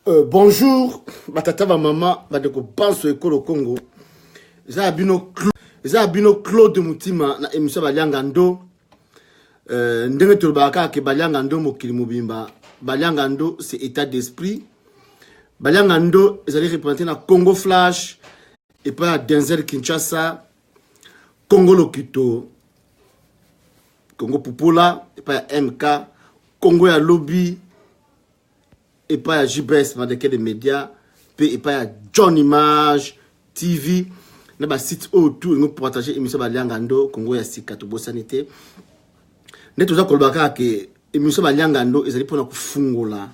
Bonjour, batata ba maman, badeko pense ekolo Congo. Za bino Claude Mutima na émission Baliangando. Ndenge tolbaka ke Baliangando mokili mobimba. Baliangando c'est état d'esprit. Baliangando ezali représenter na Congo Flash et pas Denzel Kinshasa, Congo Lokito, Congo Pupula et pas MK, Congo ya Lobby. Et pas à JBS, des médias, et pas à John Image, TV, na ba site autour, nous partager émission Baliangando, Congo ya Sika, Tobo Sanité. Nous tous kolbaka que émission Baliangando, ils allaient pour nous fungola,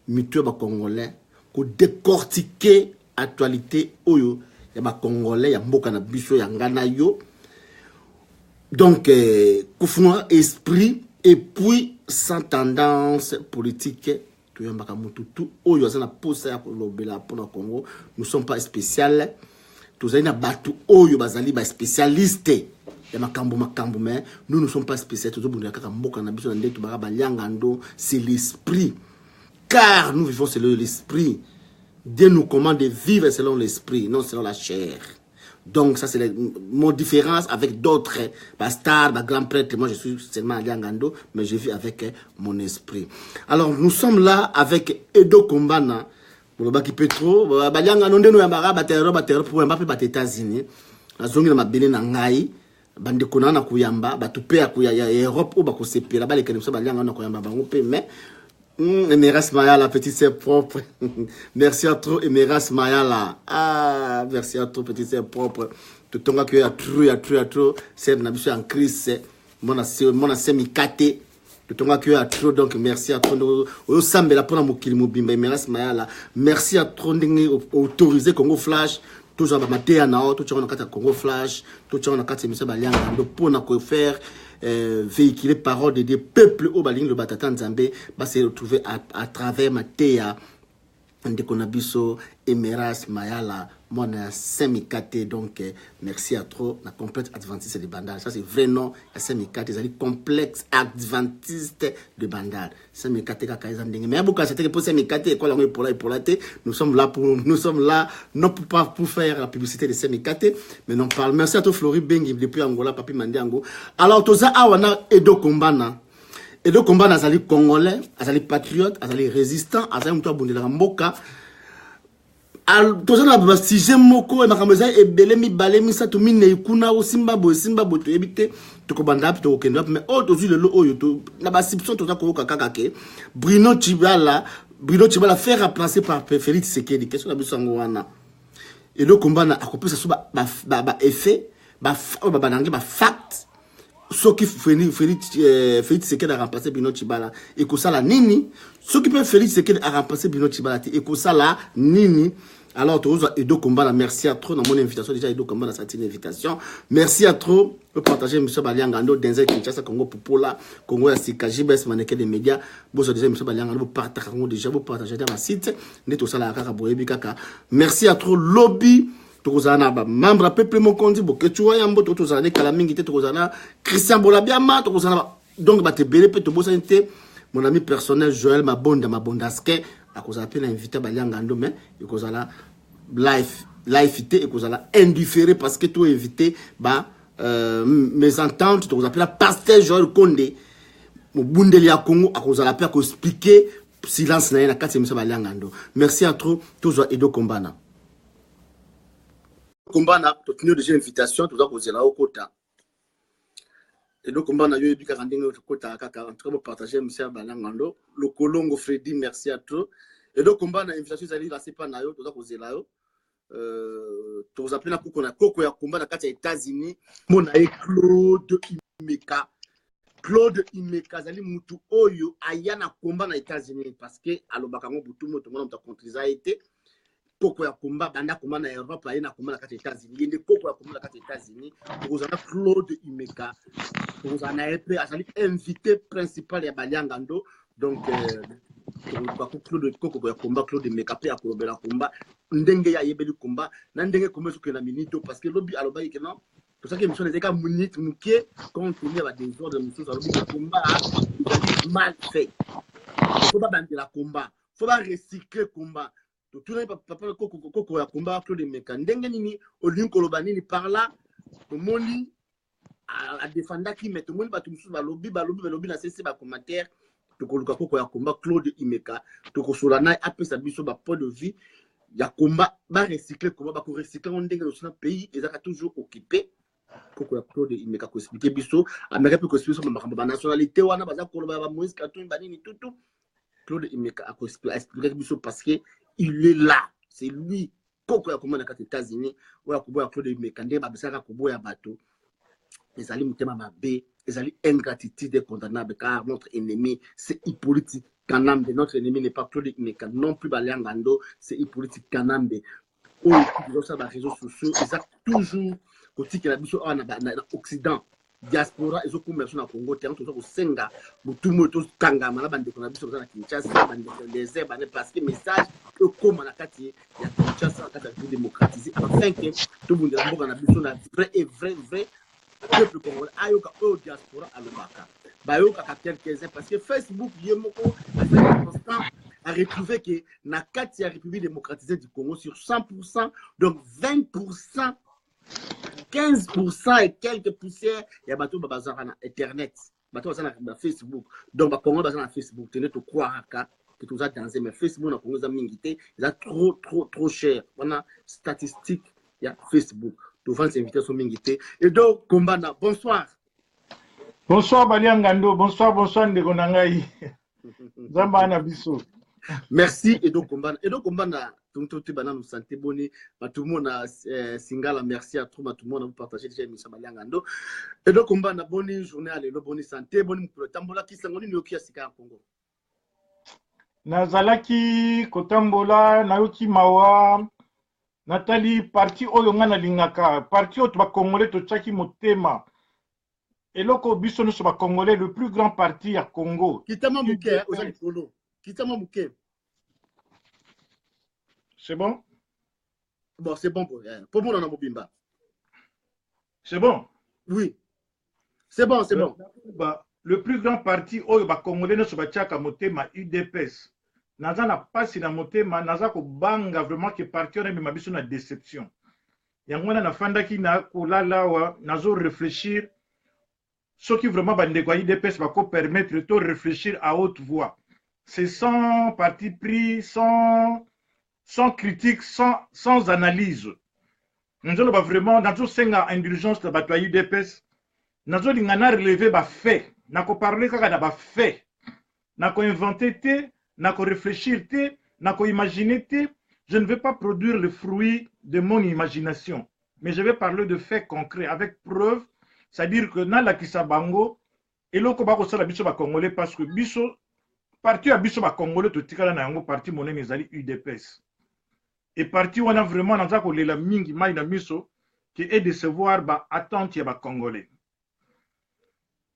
mutuel ba Congolais, pour décortiquer actualité oyo, ya ba Congolais, ya mboka na biso, ya ngana yo. Donc, kufuna esprit, et puis sans tendance politique. Nous ne sommes pas spéciaux. Nous sommes pas spécialistes. Nous ne sommes pas spécialistes. C'est l'esprit. Car nous vivons selon l'esprit. Dieu nous commande de vivre selon l'esprit, non selon la chair. Donc, ça, c'est mon différence avec d'autres bastards, grands prêtres. Moi, je suis seulement à Liangando, mais je vis avec mon esprit. Alors, nous sommes là avec Edo Kombana. Baki Petro, Baliangando, nous avons batero pour un peu aux États-Unis. La zone de ma belle nangai, bande konana kuyamba, batupe à kuyaya Europe ou bako sepira, les canaux Baliangando kuyamba bangope, mais. Emeras Mayala, petit sœur propre. Merci à trop, Emeras Mayala. Ah, merci à trop, petit sœur propre. Tout le monde qui a trop. C'est en crise. Mon semi kate. Tout le monde qui a trop, donc merci à trop. Au sambe la pona mokili mobimba, Emeras Mayala. Merci à trop, autorisé Congo Flash. Toujours à mater à nao, tout le monde a Congo Flash. Tout le monde a émission Baliangando pour nous faire. Véhiculer parole de Dieu, peuple au baling le batatan Nzambe va se retrouver à travers Matéa Ndekonabiso Emeras Mayala mon Semikate. Donc merci à trop la complète adventiste de bandage. Ça c'est vrai nom Semikate, c'est complexe adventiste de bandage. Semikate kakaizan dingue mais beaucoup c'était pour Semikate quoi la pour la nous sommes là non pour faire la publicité de Semikate mais non parle. Merci à toi Flori Bengi depuis Angola papi Mandiango. Alors toza awana Edo Kombana. Edo Kombana azali congolais, azali patriote, azali résistant, azali mtu abundela mboka. Al tozana ba sije moko e makameza e belemi balemi satu mine ikuna o simba bo to ebite to kobanda to okendo mais o tozu lelo oyo to na ba sipson to ko kaka ke Bruno Tshibala faire remplacer par Félix Tshisekedi question la bisango wana. Edo Kombana akopesa so ba effet ba nangi ba fact. Ce qui Félix Tshisekedi a remplacé Bruno Tshibala et que ça la nini. Ce qui peut Félix Tshisekedi a remplacé Bruno Tshibala et que ça la nini. Alors tu as Edo Kombana, merci à trop dans mon invitation déjà Edo Kombana ça une invitation. Merci à trop de partager monsieur Baliangando Denzel Kinshasa Congo Popola Congo ya Sika JBS maneke des médias. Bon déjà monsieur Baliangando partager déjà vous partager dans ma site neto sala kaka boyebi kaka. Merci à trop lobby. Tokozana ba membre peuple mon kondi bo que tu vois yambo tozana kala mingi te tokozana Christian Bolabiama tokozana donc ba te belé pe to bosanité mon ami personnel Joël Mabondaske akoza pe na invité Baliangando mais ekozala live ité ekozala indifféré parce que tu invité ba mes ententes tokoza pe la pasteur Joël Kondé mo bundeli ya Congo akozala pe ko expliquer silence na kati monsieur Baliangando. Merci à trop toujours Edo Kombana. Kombana, tu as déjà une invitation, tu as causé là au quota. Et donc, Kombana, il y a eu du caranding au quota, en train de partager, M. Balangando, le Colongo Freddy, merci à toi. Et donc, Kombana, invitation, ils allaient passer par Nayo, tu as causé là. Tu as appelé la Kokona, Koko ya Kombana, quand tu es aux États-Unis, mon aïe Claude Imeka. Claude Imeka, Zali Moutou Oyo, Ayana Kombana, États-Unis, parce que, à l'Obakango, tout le monde a contre les été. Koko ya Komba banda Komba na Europe aye na Komba na kati États-Unis yende Koko ya Komba na kati États-Unis tozana Claude Imeka tozana EP azali invité principal ya Baliangando donc Claude Koko ya Komba Claude Imeka pe akolobela Komba ndenge ya yebeli Komba na ndenge Komba soke na minito parce que lobby aloba yeke non pour ça que mission les minute muke quand on y a des ordres de mission lobby Komba mal fait faut pas bande la Komba faut pas recycler combat. Tout le monde papa koko ya combat Claude Meka. Ndenge nini olingi koloba nini par là tomoni a défendre qui met tomoni ba tumusu ba lobby na cc ba commentaire tokoluka koko ya combat Claude Imeka tokosola na apesa biso ba point de vue ya combat ba recycler combat ba ko recycler on ndenge le pays ezaka toujours occupé koko ya Claude Imeka ko expliquer biso ameka pe ko expliquer so ba nationalité wana baza koloba ba Moïse Katumbi ba nini tout Claude Imeka a expliqué biso parce que il est là, c'est lui. Koko ya komona kati États-Unis, oya koboya Claude Imeka nde ba bisaka koboya bato. Ezali mutema mabe, ezali ingratitude condamnable car notre ennemi c'est Hippolyte Kanambe. Notre ennemi n'est pas Claude Imeka, non plus Baliangando, c'est Hippolyte Kanambe. Oh, ils ont ça dans les réseaux sociaux, ils ont toujours côté que la biso en Occident. Diaspora ezo commerce na Congo terrain to ko senga mutumo to kanga mala bande ko na biso na Kinshasa bande les bande parce que message e comme na kati ya Kinshasa kata pour démocratiser afin que tout monde la mboka na biso na vrai peuple congolais ayoka o diaspora alobaka bayoka ka quelques-uns parce que Facebook yemoko a retrouvé que na kati ya République démocratisée du Congo sur 100% donc 20% 15% et quelques poussières, il y a bateau bazar na internet, bateau bazar na Facebook. Donc ba Congo bazar na Facebook, tenez to croire que tout ça dans mais Facebook na Congo za mingité, il a trop cher. On a statistique, il y a Facebook. To vendre ces invitations mingité et donc Kombana, bonsoir. Bonsoir Baliangando, bonsoir ndeko nangai. Zamba na biso. Merci et donc Kombana tout banane santé boni tout le monde singala merci à tout le monde vous partager déjà émission Baliangando et donc Kombana boni journée à l'élo boni santé boni pour tambola qui sangoni nyoki ya sika Congo nazalaki kotambola nayoki mawa Nathalie parti oyo nga na lingaka parti oyo ba congolais to tchaki motema eloko biso no so ba congolais le plus grand parti ya Congo kitama muke ozali polo kitama muke. C'est bon? Bon, c'est bon pour moi, on a Mobimba. C'est bon? Oui. C'est bon, c'est bon. Le plus grand parti, oyo ba Congolais no sobatiaka motema UDPS. Naza na pasi na motema, naza ko banga vraiment que parti on a biso na déception. Yango na fandaki na kolala wa nazo réfléchir ce qui vraiment bandeko UDPS va ko permettre de réfléchir à haute voix. C'est sans parti pris, sans critique, sans analyse. Nous allons vraiment, dans senga indulgence de la UDPS, nous allons relever des faits, nous allons parler de faits, nous allons inventer, nous allons réfléchir, nous allons imaginer. Je ne vais pas produire le fruit de mon imagination, mais je vais parler de faits concrets, avec preuves, c'est-à-dire que dans la Kisabango, et l'autre va biso ba Congolais parce que biso, parti à biso ba Congolais, tout tika na yango parti moné nezali UDPS. Et parti on a vraiment dans ko lela mingi mai na miso qui est de décevoir ba attente ya ba Congolais.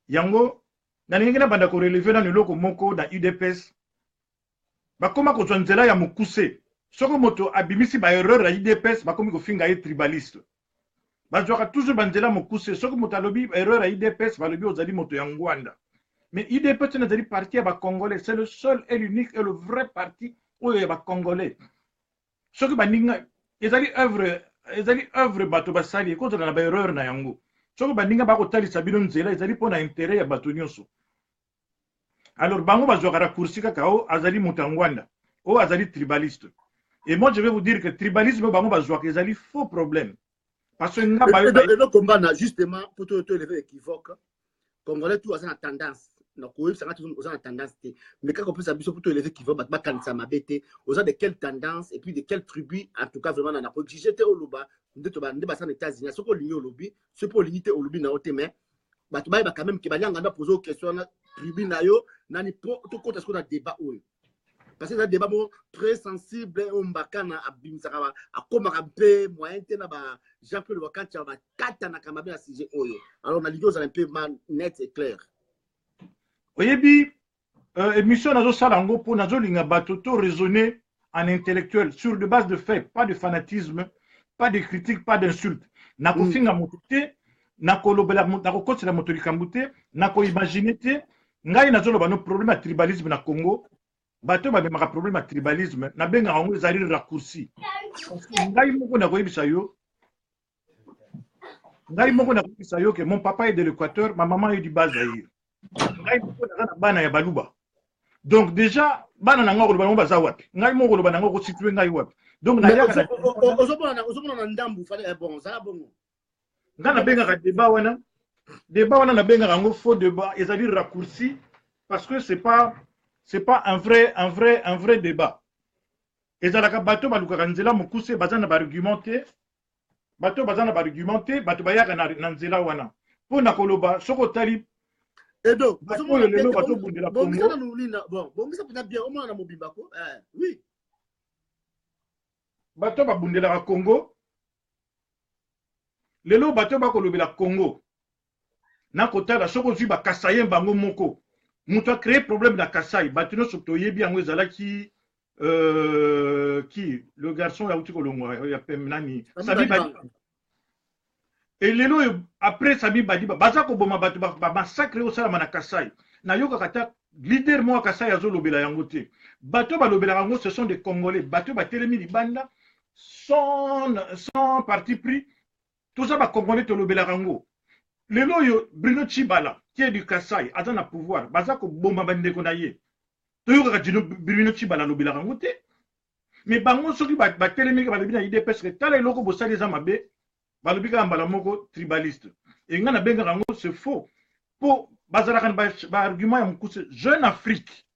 Yango na ngena banda ko relever na loko moko da UDPS. Ba koma ko tsanzela ya mukuse. Soko moto abimisi ba erreur ya UDPS ba komi ko finga ye tribaliste. Ba joka toujours banzela mukuse soko moto alobi erreur ya UDPS ba lobi ozali moto ya Ngwanda. Mais UDPS na zali parti ya ba Congolais, c'est le seul et l'unique et le vrai parti oyo ya ba Congolais. Ce qui baninga ezali œuvre bato basali ko na ba erreur na yango ce qui baninga ba ko talisa bino nzela ezali pona intérêt ya bato nyonso alors bango bazwaka raccourci kaka o azali mutangwanda o azali tribaliste et moi je vais vous dire que tribalisme bango bazwaka ezali faux problème parce que nga ba le combat justement pour te lever équivoque Congolais tout a tendance na koyeb sanga tout aux tendance mais quand on peut s'abuser pour te lever qui va ba kanisa mabete aux de quelle tendance et puis de quelle tribu en tout cas vraiment na ko j'étais au loba ndeto ba ndeba sa États-Unis ce ko lingi au lobby ce pour limiter au lobby na ote mais ba to ba quand même que ba nyanga poser question na tribu na yo nani po to kota ce qu'on a débat oyo parce que c'est un débat très sensible on mbakana abimsaka a komaka mpe moyen te na ba Jean-Pierre Wakati ba kata na kamabe na sujet oyo alors on a l'idée un peu net et clair. Oyebi, émission nazo salango pour nazo linga bato to raisonner en intellectuel sur de base de faits, pas de fanatisme, pas de critique, pas d'insulte. Nako finga moté, nako lobela nako kotse moto likambute, nako imaginer te, ngai nazo loba no problème à tribalisme na Congo. bato babemaka problème ya tribalisme nabengaka yango ezali raccourci parce que ngai moko nakoyebisa yo que mon papa est de l'Équateur, ma maman est du Bas-Zaïre. Ngai moko naza na bana ya baluba. Donc déjà bana nanga ko loba baza wapi. Ngai moko loba nanga ko situer ngai wapi. Donc na yaka na ozomona na ndambu fallait bon ça bon. Ngana bengaka débat wana na bengaka yango faux débat ezali raccourci parce que c'est pas un vrai débat. Ezalaka bato balukaka nzela mokuse baza na argumenter bato baza na argumenter bato bayaka na nzela wana pona koloba soko tali Edo bato lelo bato bundela Congo bon ça peut bien au moins na mobimba ko oui bato babundela Congo lelo bato bakolobela Congo na kotala soko zwi ba Kasaye bango moko muto a créé problème na Kasai bato no soto yebi yango ezalaki qui le garçon ya uti kolongwa ya pemnani Sabi Badi et lelo après Sabi Badi baza ko boma bato ba massacre au sala na Kasai na yoka kata leader mo Kasai azo lobela yango te bato ba lobela yango ce sont des Congolais bato ba telemi libanda sans parti pris tout ça ba Congolais to lobela yango lelo yo Bruno Chibala qui est du Kasai aza na pouvoir baza ko boma bandeko na ye toyoka dino Bruno Chibala lobela yango te mais bango soki ba telemi ba lobi na IDPS que tala eloko bosali eza mabe ba lobi ka mbala moko tribaliste et ngana benga yango c'est faux po bazalaka ba argument ya mukuse Jeune Afrique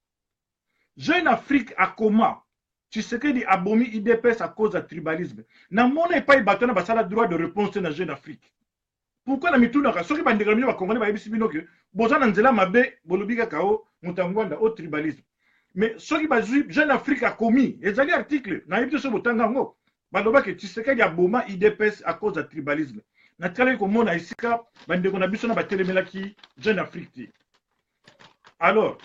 a comment Tshisekedi abomi IDPS à cause de tribalisme na mona pas batona basala droit de réponse na Jeune Afrique. Pourquoi na mituna ka soki bandeka mino ba Congolais ba yebisi bino ke bozana nzela mabe bolobi ka kao mutangwanda au tribalisme. Mais soki ba Jeune Afrique a commis ezali article na yebisi so botanga ngo baloba ke Tshisekedi aboma IDPS à cause de tribalisme. Na tala ko mona isika bandeko na biso na batelemelaki Jeune Afrique. Alors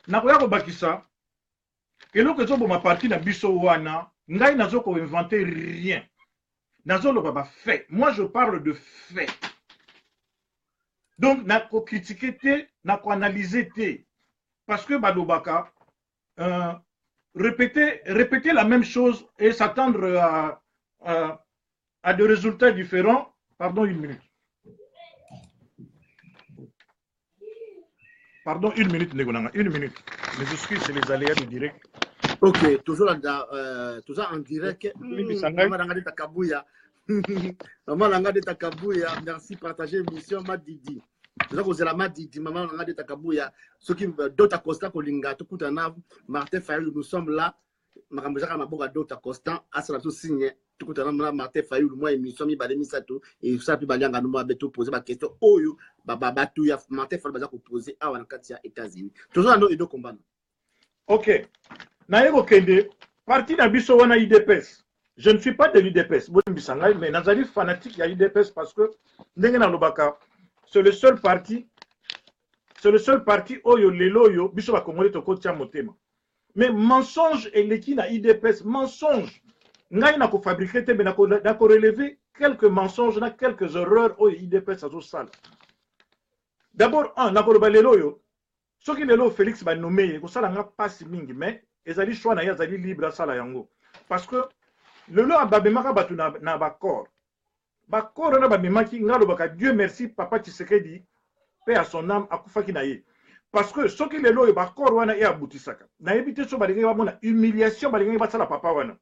nakoya ko bakisa eloko ezoboma parti na biso wana ngai nazoko inventer rien. Moi, je parle de fait. Donc, n'a ko critiquer te, n'a ko analyser te. Parce que Badobaka, répéter la même chose et s'attendre à des résultats différents. Pardon, une minute. Pardon, une minute, Negonanga. Une minute. Mes excuses, c'est les aléas du direct. Ok, toujours en direct. Maman Langa de Takabouya. Maman Langa de Takabouya. Merci, partagez l'émission Madidi. C'est ça que c'est la Madidi. Maman Langa de Takabouya. Ceux qui d'autres Costa Kolinga, tout le monde, Martin Fayou, nous sommes là. Makamboja Maboga d'autres Costa, Asra tout signé. Tout le monde, Martin Fayou, moi, émission, mi balemi sato. Et ça, puis Balianga, nous m'a posé ma question. Oh, yo, Baba, tout, Martin Fayou, Baza, posé à Wanakatia, États-Unis. Toujours à nos Edo combat. Ok. Naïgo Kende, parti na biso wana IDPS. Je ne suis pas de l'IDPS, mais nazali fanatique ya IDPS parce que ndenge na lobaka, c'est le seul parti oyo lelo yo biso ba Congolais to kotia motema. Mais mensonge eleki na IDPS, mensonge. Ngai na ko fabriquer te mais na ko relever quelques mensonges na quelques erreurs oyo IDPS azo sala. D'abord na ko loba lelo yo soki lelo Félix ba nommé ko sala nga passe mingi mais ezali choix na ya ezali libre sala yango parce que lelo ababemaka batu na bakor na babemaki ngalo baka Dieu merci papa Tshisekedi paix à son âme akufaki na ye parce que soki lelo bakor wana e abutisaka na yebite so balingi bamona humiliation balingi basala papa wana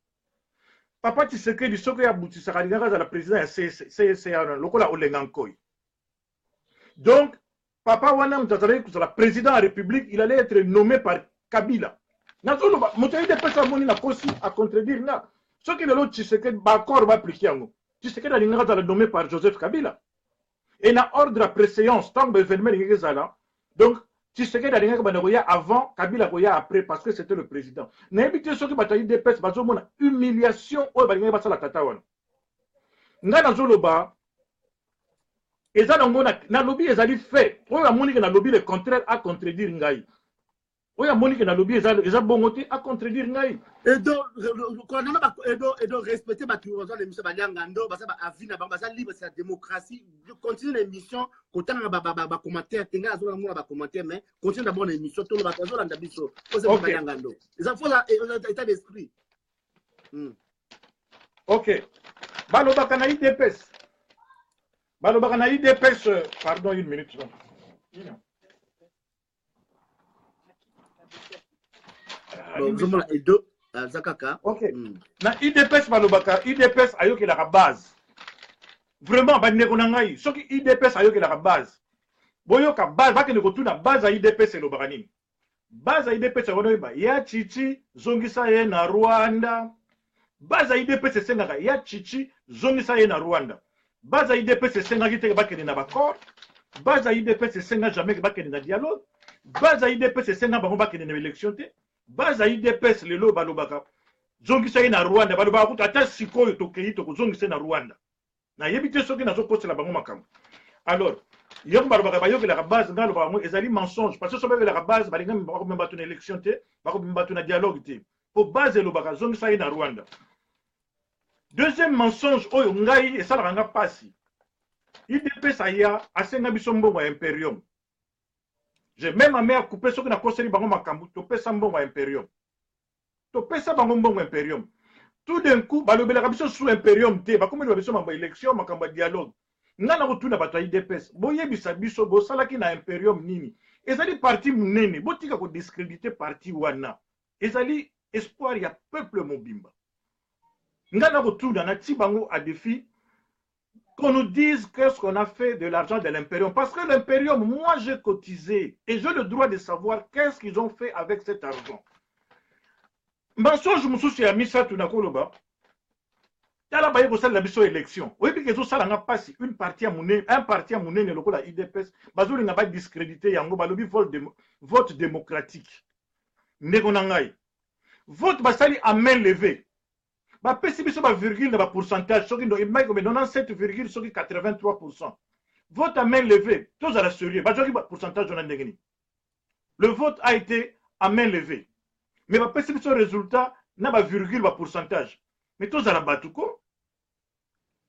papa Tshisekedi soki abutisaka linga za la président ya CCA lokola olenga nkoi donc papa wana mutazali kusala président de la République il allait être nommé par Kabila. Nazoloba moto IDPS amoni na kosi à contredire nga soki lelo Tshisekedi bakor ba appliquer yango Tshisekedi alinga za nommé par Joseph Kabila et na ordre à préséance tant événement linga zala donc Tshisekedi alinga ba nakoya avant Kabila koya après parce que c'était le président na ebité soki bata IDPS bazomona humiliation oyo balinga basala tata wana nga nazoloba eza nango na lobby ezali fait oyo amoni na lobby le contraire à contredire ngai oya monique na lobby eza bongo te a contredire ngai et donc respecter ma tuozo l'émission baliangando basa ba avina basa libre c'est la démocratie continue l'émission kotanga ba commentaire tenga azola mona ba commentaire mais continue d'abord l'émission tout le batazo landa biso pose baliangando ça faut état d'esprit. OK balobaka na IDPS pardon une minute OK. Na IDPS balobaka IDPS ayoki la base. Vraiment bandeko na ngai soki IDPS ayoki la base. Boyoka base bakende kotuna base a IDPS elobaka nini? Base a IDPS onoyeba ya Chichi zongisa ye na Rwanda. Base a IDPS esengaka ya Chichi zongisa ye na Rwanda. Base a IDPS esengaki te bakende na bakor. Base a IDPS esenga jamais bakende na dialogue. Base a IDPS esenga bango bakende na élection te. Base a IDPS lelo balobaka zongisa ye na Rwanda balobaka kuta ata sikoyo tokei tokozongisa na Rwanda na yebite soki nazo kosela bango makambo alors yoko balobaka bayoki la base ngalo bango ezali mensonge parce que sobe la base balinga mbako mbatu na élection te bako mbatu na dialogue te po base elobaka zongisa ye na Rwanda. Deuxième mensonge oyo ngai esala nga pasi IDPS aya asenga biso mbongo ya Imperium. J'ai même amé à couper ce que n'a conseillé bango makambu to pesa mbongo Imperium. To pesa bango mbongo Imperium. Tout d'un coup, balobela biso sous Imperium te, ba comme biso mamba élection makamba dialogue. Ngana ko tuna bato IDPS. Boyebisa biso bo salaki na Imperium nini. Ezali parti munene, botika ko discréditer parti wana. Ezali espoir ya peuple mobimba. Ngana ko tuna na ti bango à défi qu'on nous dise qu'est-ce qu'on a fait de l'argent de l'Imperium. Parce que l'Imperium, moi j'ai cotisé et j'ai le droit de savoir qu'est-ce qu'ils ont fait avec cet argent. Mensonge mususu ya misatu na koloba. Tala baye ko sala biso élection. Oui puis que sala nga passe un parti à monene lokola IDPS, bazuli nga ba discréditer yango balobi vote démocratique. Ndeko na ngai. Vote basali à main levée. Ba pesi biso ba virgule na ba pourcentage soki ndo imai ko 97, soki 83%. Vote à main levée, tous à la sérieux. Ba joki ba pourcentage on a ndengeni. Le vote a été à main levée. Mais ba pesi biso résultat na ba virgule ba pourcentage. Mais tous à la batuko.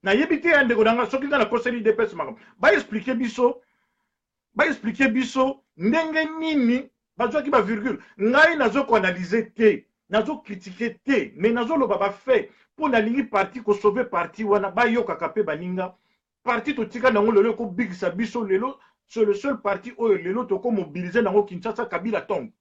Na yebite ndeko nanga soki na conseil IDPS makam. Ba expliquer biso ndenge nini ba joki ba virgule. Ngai nazo ko analyser te. Nazo critiquer te, mais nazo lo baba fait pour na lingi parti ko sauver parti wana ba yoka kapé baninga parti to tika nango lelo ko big sabiso lelo c'est le seul parti oyo lelo to ko mobiliser nango Kinshasa Kabila tombe.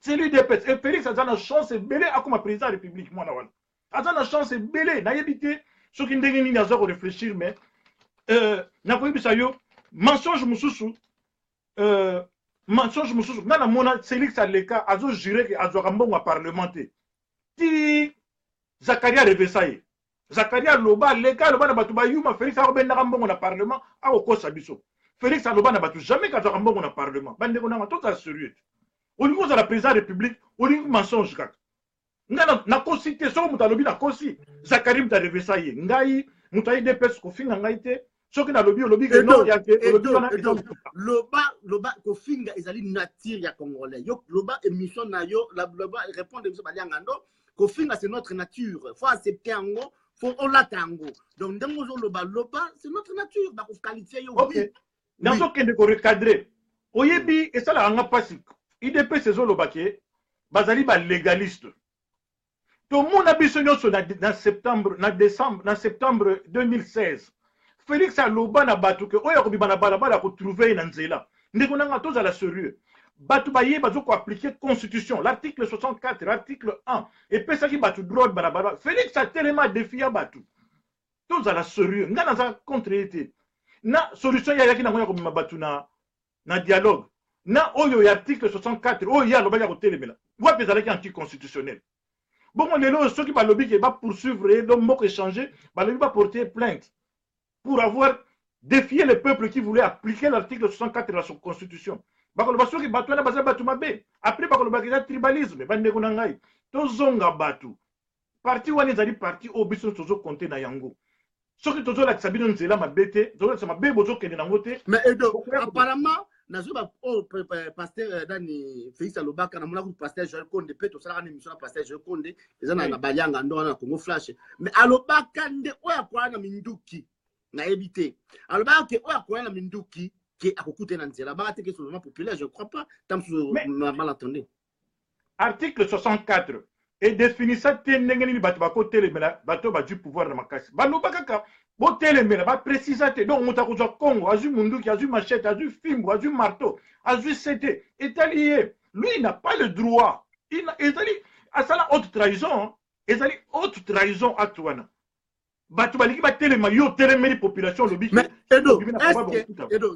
C'est l'UDPS et Félix azana chance belé akoma président de la République mwana wana. Azana chance belé na yebité soki ndenge nini nazo ko réfléchir mais na ko yebisa yo mensonge mususu mensonge mususu ngana mona Félix Aleka azo juré que azo mbongo parlementaire ti Zakaria Revesaye Zakaria loba leka loba na batu ba yuma Félix a benda mbongo na parlement a okosa biso Félix aloba na batu jamais ka azo mbongo na parlement bande ko na tout ça sérieux au niveau de la présidence de la République au niveau mensonge kaka ngana na cité so mutalobi na kosi Zakaria mta Revesaye ngai mutayi DPS ko finga ngai te soki na lobby lobby que non ya que loba ko finga ezali nature ya congolais yo loba émission na yo loba répondre biso baliangando ko finga c'est notre nature faut accepter ango faut on l'atango donc ndengo zo loba c'est notre nature ba ko qualifier yo oui dans ce kende ko recadrer oyebi et ça la nga pasi IDPS zo loba ke bazali ba légaliste to mona biso nyonso na septembre 2016 Félix aloba na batu ke oya ko bibana balabala ko trouver na nzela ndeko nanga toza la sérieux batu baye bazo ko appliquer constitution l'article 64 l'article 1 et pesa ki batu droit balabala Félix a tellement défié batu toza la sérieux ngana za contre été na solution ya yaki na ngoya ko bima batu na dialogue na oyo ya article 64 oyo ya loba ya ko telemela wa pesa la ki anticonstitutionnel bon lelo ceux qui ba lobby ke ba poursuivre et donc moko échanger ba lobby ba porter plainte pour avoir défié le peuple qui voulait appliquer l'article 64 de la Constitution. Après, il tribalisme. Tozonga batu. Parti wane zali parti obiso tozo compter na yango. Soki tozo la sabino nzela mabete, tozo la mabe bozo kende nango te. Mais apparemment nazoba pasteur dani Félix Alobaka na mona ko pasteur Joël Konde pe to sala na émission na pasteur Joël Konde ezana na bayanga ndo na Congo Flash mais Alobaka nde oya kwa na minduki na ebité Alobaka ke oya kwa na minduki ke akokuta na nzela ba te ke sur populaire je crois pas tam sur mal entendu. Article 64 et définit ça ndenge nini bato bakotelemela bato ba du pouvoir na makasi balobaka ka botelemela ba préciser te donc moto akozwa Congo azwi munduki azwi machette azwi fimbo azwi marteau azwi sete etalié lui il n'a pas le droit ezali asala haute trahison ezali haute trahison atwana bato baliki batelema yo telemeli population lobi mais Edo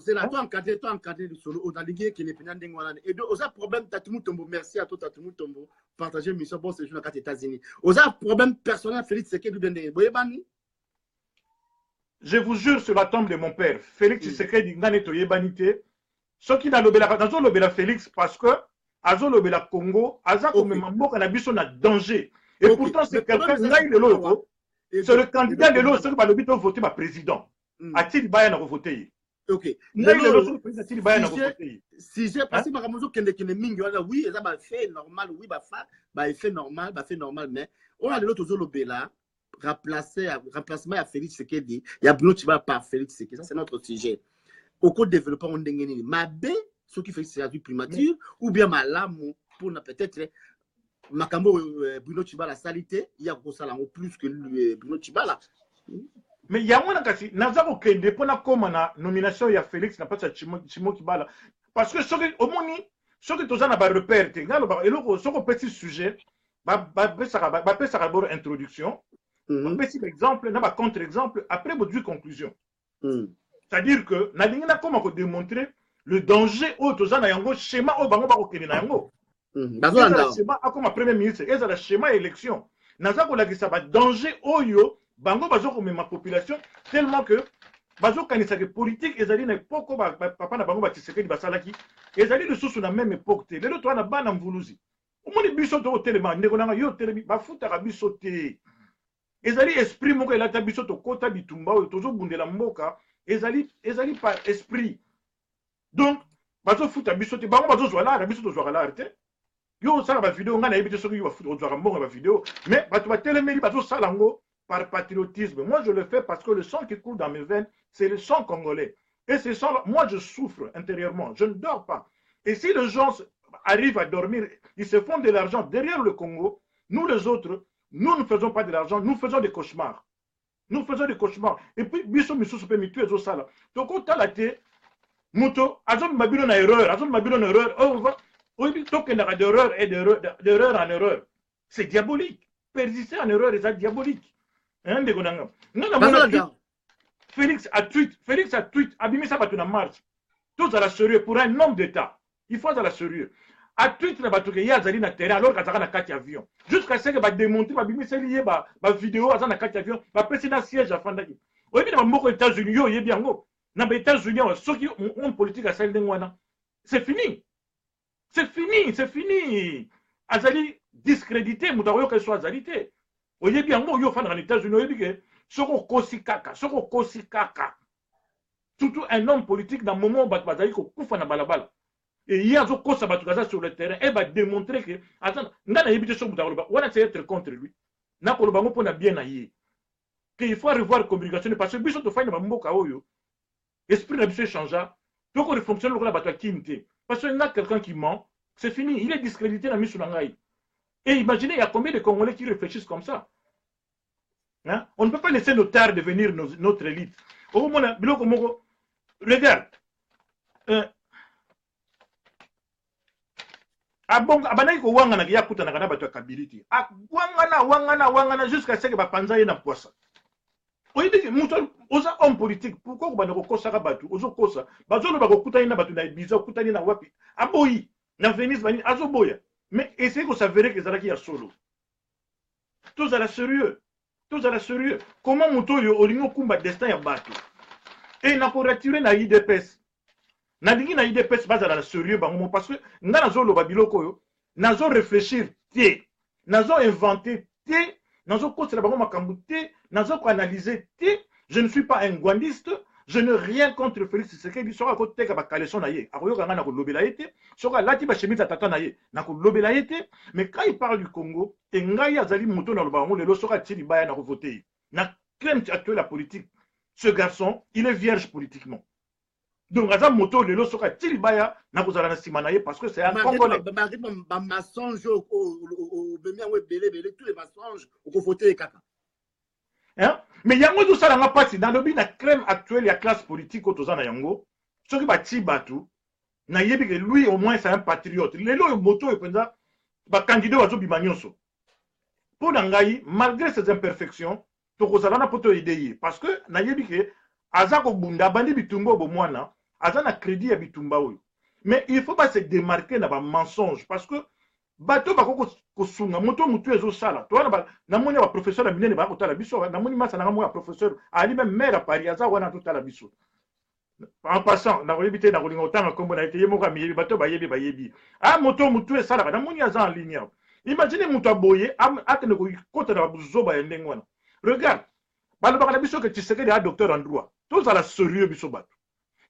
c'est là toi encadré du solo on a ligué qui les pendant ndenge wana Edo oza problème Tatumu Tombo merci à toi Tatumu Tombo partager mission bon séjour na États-Unis oza problème personnel Félix Tshisekedi bende boyebani. Je vous jure sur la tombe de mon père Félix Tshisekedi ngane to yebanité ce qui na lobela dans lobela Félix parce que azo lobela Congo aza comme mboka na biso na danger et pourtant c'est quelqu'un ngai de l'autre. C'est le candidat de l'autre qui va voter ma président. A-t-il bien voté? Ok. Si j'ai passé ma ramozo kende mingi oui, ça va fait normal, oui, bah fait normal, mais on a de l'autre zolobela remplacement à Félix Tshisekedi. Il y a Bruno Tshibala par Félix Tshisekedi. Ça c'est notre sujet. Au cours développement on dengeni ma bé ce qui fait c'est la primature ou bien ma lame pour peut-être Makambo Bruno Tshibala salité, il y a plus que Bruno Tshibala. Mais il y a un kasi nazako kende pona koma na nomination ya Félix na pasa Chimo Kibala parce que au moni soki tozana ba repère te ngalo ba eloko soko petit sujet ba pesa d'abord introduction un petit exemple na ba contre exemple après votre conclusion. C'est-à-dire que na lingina comment ko démontrer le danger au tozana yango schéma au bango ba ko kende na yango. Schéma comme premier ministre et le schéma élection naza ko lakisa ba danger oyo bango bazo ko ma population tellement que bazo kanisa que politique ezali na poko papa na bango ba Tshisekedi basalaki ezali le sous na même époque te lelo to na bana mvuluzi omoni biso to telema ndeko nanga yo telemi bafuta ka biso te ezali esprit moko elata biso to kota bitumba oyo tozo bundela mboka ezali par esprit donc bazo futa biso te bango bazo zwa la biso to zwa la te. Yo sala ba vidéo ngana yebite soki yo futu ozwaka mbongo ba vidéo mais batu ba telemeli bazo sala ngo par patriotisme. Moi je le fais parce que le sang qui coule dans mes veines c'est le sang congolais et ce sang moi je souffre intérieurement, je ne dors pas et si les gens arrivent à dormir ils se font de l'argent derrière le Congo, nous les autres nous ne faisons pas de l'argent, nous faisons des cauchemars et puis biso misusu pe mitu ezo sala donc otalate moto azon mabilo na erreur on va oui, d'erreur et d'erreur en erreur. C'est diabolique. Persister en erreur est diabolique. Hein, Félix a tweet, Abimisa Batuna marche. Tous à la sérieux pour un homme d'État. Il faut à la sérieux. A tweet na batuke ya zali na terrain alors qu'azaka na kati avion. Jusqu'à ce que ba démontrer ba bimisa lié ba vidéo azana na kati avion, ba président siège à fandaki. Oui, bien moko États-Unis yo yebiango. Na ba États-Unis ceux qui ont politique à celle d'engwana. C'est fini. C'est fini. Azali discrédité, moutaroyo qu'elle soit azalité. Oye bien, moi, yo fan en États-Unis, oye bien, soko kosi kaka. Surtout un homme politique dans le moment où bazali ko kufa na balabala. Et il y a zo kosa batukaza sur le terrain et va démontrer que attends, ngana yebite so moutaroyo, on a être contre lui. Na ko lobango pona bien na yé. Que il faut revoir communication parce que biso to faina mboka oyo. Esprit na biso changea. Donc on fonctionne le la batwa kimte. Parce qu'il y a quelqu'un qui ment, c'est fini, il est discrédité dans Misulangaï. Et imaginez, il y a combien de Congolais qui réfléchissent comme ça. Hein? On ne peut pas laisser nos terres devenir notre élite. Au moment où, regarde, abanaiko wangana ya kutana kana bato kabiriti. Wangana jusqu'à ce que bapanza ye na poisa. Oui, oza homme politique, pourquoi vous ne kosa batu, ozo kosa, bazo ba kokuta ina batu na bizo kuta na wapi. Aboyi, na Venise bani azoboya. Mais essayez que ça verrait que zalaki ya solo. Tous à la sérieux. Comment muto yo olingo kumba destin ya batu. Et na ko retirer na IDPS. Na dingi na IDPS baza la sérieux bango parce que ngana zo lo babiloko yo, nazo réfléchir té, nazo inventer té. Nazo analyser. Je ne suis pas un guandiste, Je n'ai rien contre Félix Tshisekedi. Soka côté ka bakaleson na ye. Akoyo kanga na ko lobela yete. Soka lati ba chemise tata na ye. Na ko lobela yete. Mais quand il parle du Congo, et ngai azali moto na lobango lelo soka tili baya na ko voter. Na crème actuelle la politique. Ce garçon, il est vierge politiquement. Donc aza moto lelo soka tili baya na ko zala na sima na ye parce que c'est un Congolais. Ba mensonge au bemia we belé tous les mensonges au voter kaka. Hein? Mais yango tout ça n'a pas si dans le but la crème actuelle la classe politique autour na yango ce qui bati batu na yebi que lui au moins c'est un patriote lelo moto et penza ba candidat wazo bimanyonso pour ngai malgré ses imperfections to kozala na poto idée parce que na yebi que azako bunda bandi bitumba bo mwana azana crédit ya bitumba oyo mais il faut pas se démarquer na ba mensonge parce que bato bako kosunga moto mutu ezo sala to wana na moni ba professeur na minene ba ko tala biso na moni masa na mo ya professeur ali même maire à Paris aza wana to tala biso en passant na kolibité na kolinga otanga kombo na ete moko miyebi bato bayebi ah moto mutu esala na moni aza en ligne imagine mutu aboye akene ko kota na buzoba ya ndenge wana regarde balobaka na biso que Tshisekedi a docteur en droit tous à la sérieux biso bato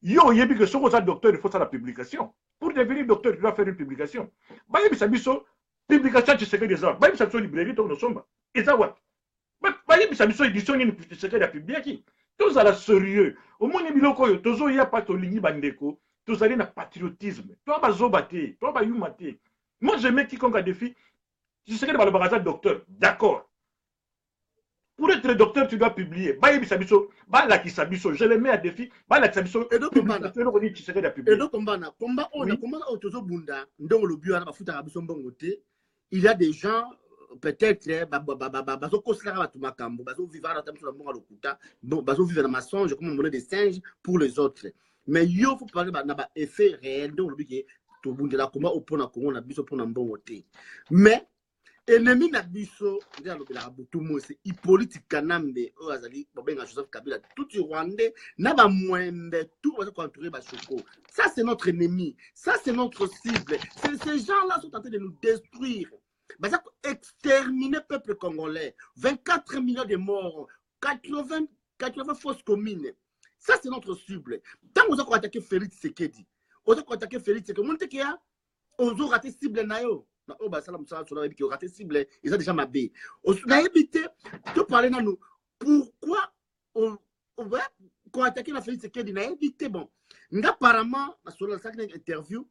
yo yebi que soko za docteur il faut ça la publication. Pour devenir docteur, tu dois faire une publication. Bayebi sabiso publication Tshisekedi za. Bayebi sabiso librairie to no somba. Eza what? Bayebi sabiso édition ni Tshisekedi a publié qui? Tous à la sérieux. Au moins biloko yo tozo ya pas to lingi bandeko, tous allez na patriotisme. Toi bazoba te, toi ba yuma te. Moi je mets quiconque a défi Tshisekedi ba le baraza docteur. D'accord. Pour être docteur, tu dois publier. Bayebi sabiso, ba la ki sabiso, je le mets à défi. Ba la ki sabiso, et donc combana. Et donc combana, combat on tozo bunda, ndongo le bio na ba futa kabiso mbongo te. Il y a des gens peut-être bazo kosala ba tumakambo, bazo vivre na tamso na mbongo lokuta, bon bazo vivre na mensonge comme monnaie des singes pour les autres. Mais yo faut parler na ba effet réel donc le bio to bunda la combat au pona Congo na biso pona mbongo te. Mais ennemi na biso ndia lobela butu mose Hippolyte Kanambe o azali bobenga Joseph Kabila tout Rwandais na ba mwembe tout va se contrôler ba choko. Ça c'est notre ennemi, ça c'est notre cible. Ces gens-là sont en train de nous détruire. Bah exterminer le peuple congolais, 24 millions de morts, 80 fausses communes. Ça c'est notre cible. Tant qu'on a attaqué Félix Tshisekedi, on a attaqué Félix Tshisekedi, on a raté cible nayo. Oh bah ça là qui a raté cible ils ont déjà mabé on a évité de parler dans nous pourquoi on va quand attaquer la Félix Tshisekedi na évité bon apparemment sur la interview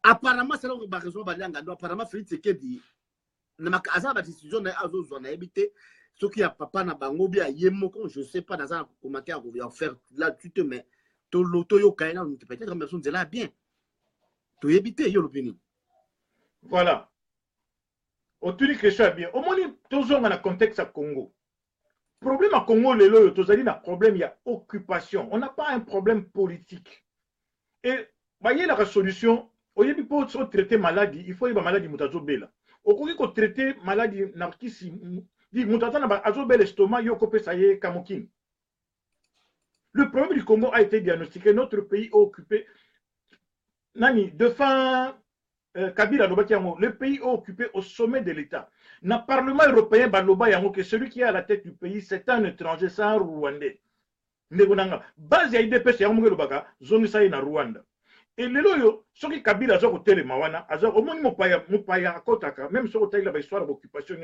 apparemment c'est là ba raison ba langa apparemment Félix Tshisekedi na makaza ba décision na azozo na évité ce qui a papa na bango bia yemoko je sais pas dans un commentaire on va faire là tu te mets to loto yo kaina peut-être même de là bien to éviter yo l'opinion. Voilà. Autour de question bien. Au moins, toujours dans le contexte à Congo. Problème à Congo, il y a un problème, il y a occupation. On n'a pas un problème politique. Et, voyez la solution, au lieu de traiter maladie, il faut y avoir maladie mutazo bela. Au lieu de traiter maladie narkisi, dit mutazo na azo bel estomac, yoko pesaye kamokin. Le problème du Congo a été diagnostiqué. Notre pays est occupé. Nani, de fin. Kabila le pays est occupé au sommet de l'État. Dans le Parlement européen, que celui qui est à la tête du pays, c'est un étranger, c'est un Rwandais. Base ya IDPS ya mungu lobaka, zone sa na Rwanda. Et le loyo, ce qui Kabila a côté mawana, a au moins mopaya kotaka, même sur le la histoire d'occupation,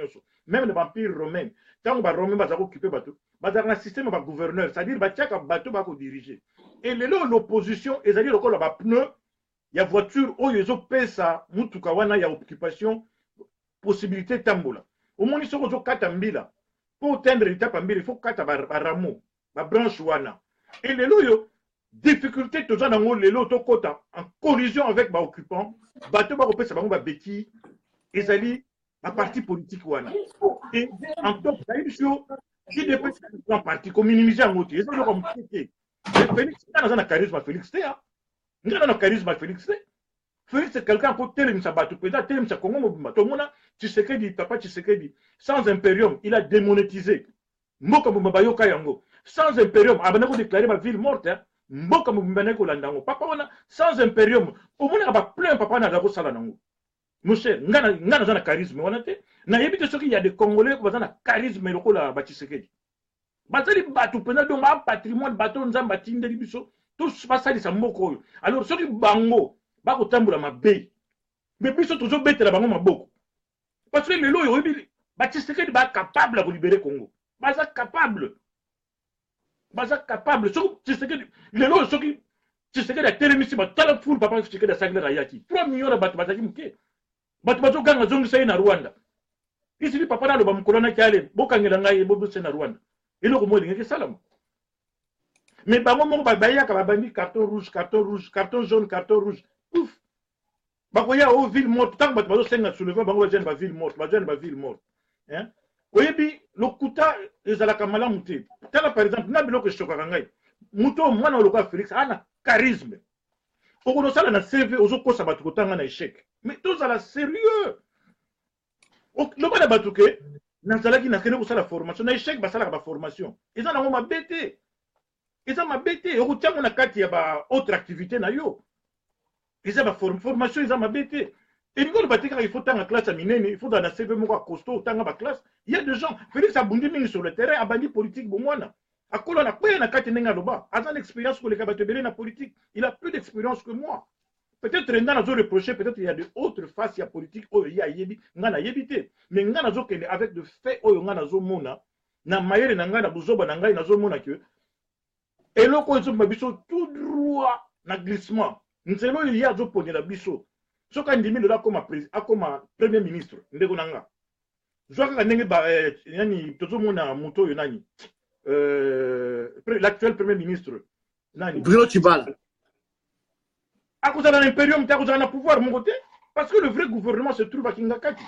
même le vampire romain, tant que romain va occuper bateau, un système de gouverneur, c'est-à-dire que bateau va diriger. Et le loyo, l'opposition, c'est-à-dire que le pneu, il y a voiture où ils ont payé ça, mutuka wana ya occupation, possibilité tambola. Au moins ils sont aux quatre mbila. Pour atteindre l'étape mbila, il faut quatre baramo, ba branche wana. Et les loyo, difficulté toujours dans les lots kota en collision avec ba occupant, bateau ba repé ça ba beki, ils allaient ba parti politique wana. Et en top, ça y est, qui dépend de un parti comme minimiser en moitié, ils ont comme Félix, dans un charisme Félix Théa. Nous avons un charisme Félix. Félix, c'est quelqu'un pour télémiser sa bateau. Peut-être télémiser sa Congo. Tout le monde, Tshisekedi, papa Tshisekedi, sans impérium, il a démonétisé. Mboka Mbabayo Kayango. Sans impérium, Abanako déclaré ma ville morte. Mboka Mbaneko Landango. Papa, sans impérium, au moins, il y a plein de papa n'a pas salanango. Monsieur, nous avons un charisme. On a évité ce qu'il y a des Congolais qui ont un charisme et le coup là, Tshisekedi. bazali bato pena donc ba patrimoine bato nzamba tindeli biso tous basalisa moko oyo alors soki bango bakotambola mabe mais biso tozobetela bango maboko parce que lelo oyo oyebi batshisekedi bacapable ya kolibere congo baza capable soki tshisekedi lelo oyo soki tshisekedi atelemisi batala fulu papa tshisekedi asakelaka ayaki 3 millions na bato bazalaki moke bato bazoganga zongisa ye na rwanda isili papa naloba mokolo anaki ale bokangela ngai bobose na rwanda eloko mo elingaki esalama mais bango moko bayaka babandi carton rouge carton jaune carton rouge ouf bakoya o ville morte ntango bato bazosenga soulevement bango bazwa na baville morte oyebi lokuta ezalaka malamu te tala par exemple na biloko eshokaka ngai moto mwana olokola félix ana charisme okonosala na cv ozokosa bato kotanga na échec mais tozala sérieux loba na bato ke nazalaki nakende kosala formation na échec basalaka baformation eza nango mabe te eza mabe te okotiango na kati ya baautre activité na yo eza baformation eza mabe te elingi oloba te kaka il faut tanga classe ya minene il faut zala na cv moko ya costaud otanga baclasse il y a des gens félix abundi mingi sur le terrain abandi politique bomwana akola na kweya na kati ndenge aloba aza na expérience koleka bato ebele na politique il a plus d'expérience que moi peut-être nga nazo reprocher peut-être il y a de autres faces ya politique oyo ye ayebi nga nayebi te mais nga nazokende avec de fait oyo nga nazomona na mayele na ngai na buzoba na ngai nazomona ke eloko oyo ezomba biso tout droit na glissement nzela oyo ye azoponyela biso soki andimi lelo akoma premier ministre ndeko na nga zwa kaka ndenge nani tozomona moto oyo nani l'actuel premier ministre nani Bruno Tshibala akozala na imperium te akozala na pouvoir moko te parce que le vrai gouvernement se trouve à Kingakati.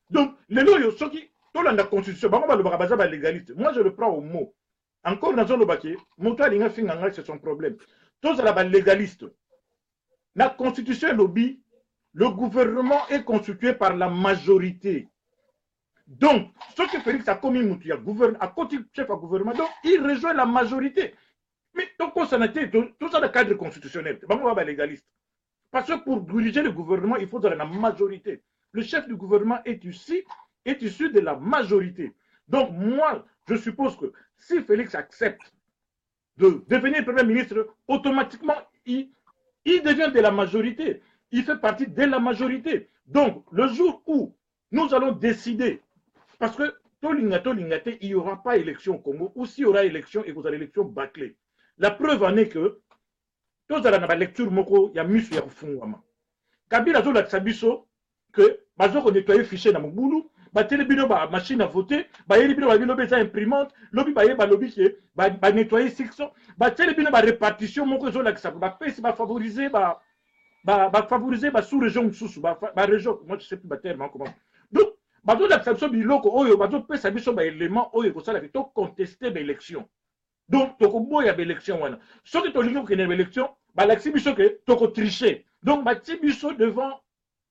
Donc lelo oyo soki tolanda constitution bango balobaka baza balégaliste moi je le prends au mot encore nazolobaki moto alinga finga ngai c'est son problème tozala balégaliste la constitution elobi le gouvernement est constitué par la majorité. Donc, ce que Félix a commis, à côté chef à gouvernement, donc il rejoint la majorité. Mais donc, ça n'a été tout ça dans le cadre constitutionnel. C'est pas légaliste. Parce que pour diriger le gouvernement, il faut dans la majorité. Le chef du gouvernement est issu de la majorité. Donc, moi, je suppose que si Félix accepte de devenir Premier ministre, automatiquement, il devient de la majorité. Il fait partie de la majorité. Donc, le jour où nous allons décider, parce que il n'y aura pas élection au Congo, ou s'il y aura élection et vous avez élection bâclée. La preuve en est que, tous allons dans la lecture, il y a Miss Yarfungwama. Kabila Zola Tsabiso, que, bazo ko nettoyer fichier na mobulu, ba telebino ba machine à voter, ba yelibino ba bino beza imprimante, lobby ba yeba lobby ke ba nettoyer section, ba telebino ba répartition moko Zola Tsabiso, ba pèse ba favoriser ba favoriser ba sous-région msusu ba région moi je sais plus ba terme comment donc bazo la biso biloko oyo bazo pesa biso ba élément oyo ko sala to contester ba élection donc to ko boya ba élection wana soki to lingi ko kene ba élection ba laxi biso ke to ko tricher donc ba ti biso devant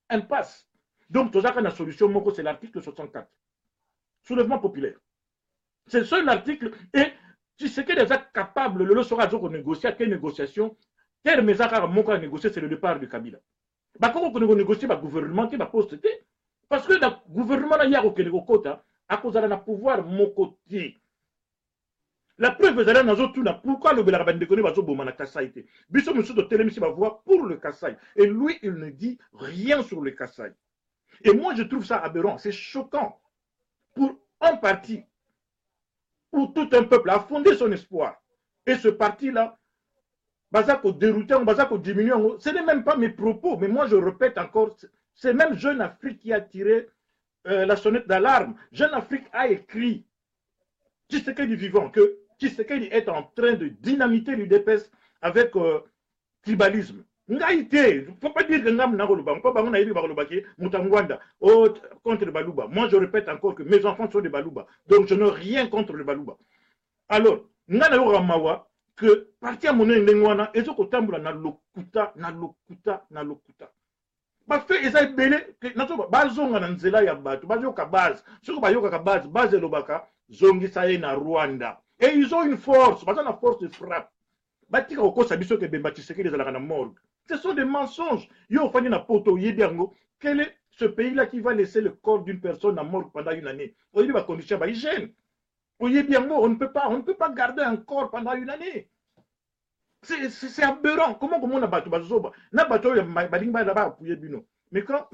impasse donc to zaka na solution moko c'est l'article 64 soulèvement populaire c'est seul article et tu sais que déjà capable le sera zo ko négocier à quelle négociation terme ezaka moko à négocier c'est le départ de Kabila. Bakoko ko négocier ba gouvernement qui ba poste té parce que le gouvernement na ya ko keleko kota a kozala na pouvoir moko té. La preuve ezala nazo tuna pourquoi le belaka bande koné bazo boma na Kasai té. Biso monsieur de télémisi ba voir pour le Kasai et lui il ne dit rien sur le Kasai. Et moi je trouve ça aberrant, c'est choquant pour un parti où tout un peuple a fondé son espoir et ce parti là Bazako dérouté, Bazako diminué. Ce n'est même pas mes propos, mais moi je répète encore, c'est même Jeune Afrique qui a tiré la sonnette d'alarme. Jeune Afrique a écrit, Tshisekedi vivant, que Tshisekedi est en train de dynamiter l'UDPS avec tribalisme. Il ne faut pas dire que Ngam Nagoluba, on peut pas dire Moutangwanda contre le Balouba. Moi je répète encore que mes enfants sont des Balouba, donc je n'ai rien contre le Balouba. Alors, Ngana Ramawa, que parti à mon ndengwana ezo kotambola na lokuta ba fait eza belé nazo bazonga na nzela ya bato bazoka base soko bayoka ka base lobaka zongisa ye na Rwanda et ils ont une force baza na force de frappe batika kokosa biso ke bemba Tshisekedi ezalaka na morgue ce sont des mensonges yo fani na poto yebiango quel est ce pays là qui va laisser le corps d'une personne à morgue pendant une année au lieu ba condition ba hygiène Voyez bien, on ne peut pas garder un corps pendant une année. C'est aberrant. Comment on a battu Bazoba? Na battu Balimba là-bas appuyé Bino. Mais quand.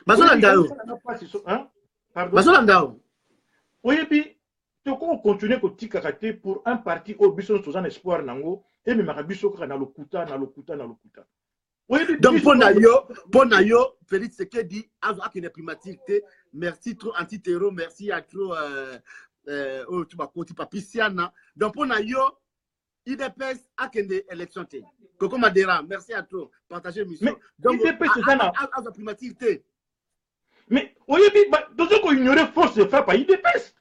Bazolandao. Pardon. Bazolandao. Oui, puis, tu continuer à tika kate pour un parti au biso sous un espoir nango et même biso na lokuta. Donc pour Nayo, Félix Sekedi a une primatique. Merci trop anti-terror, merci à trop tu vas côté papiciana. Donc pour Nayo, IDPS a une élection. Coco Madera, merci à toi. Partagez mission. Donc IDPS a une primatique. Mais oui, tout ce qu'on ignorait force de frappe à IDPS.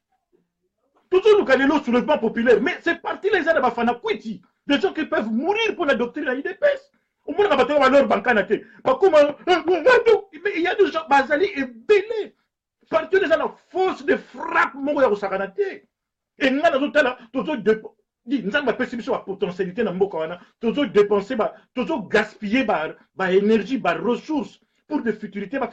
Tout ce qu'on a sur le plan populaire. Mais c'est parti les gens de Bafana Kweti. Des gens qui peuvent mourir pour la doctrine à IDPS. Au moins, on va avoir leur bancanate. Il y a des gens, Bazali est belé. Partout les gens la force de frappe, mon gars, au Saganate. Et nous, nous avons perception de la potentialité dans Mbokawana. Toujours dépenser, toujours gaspiller énergie, ressources pour des futurités. Alors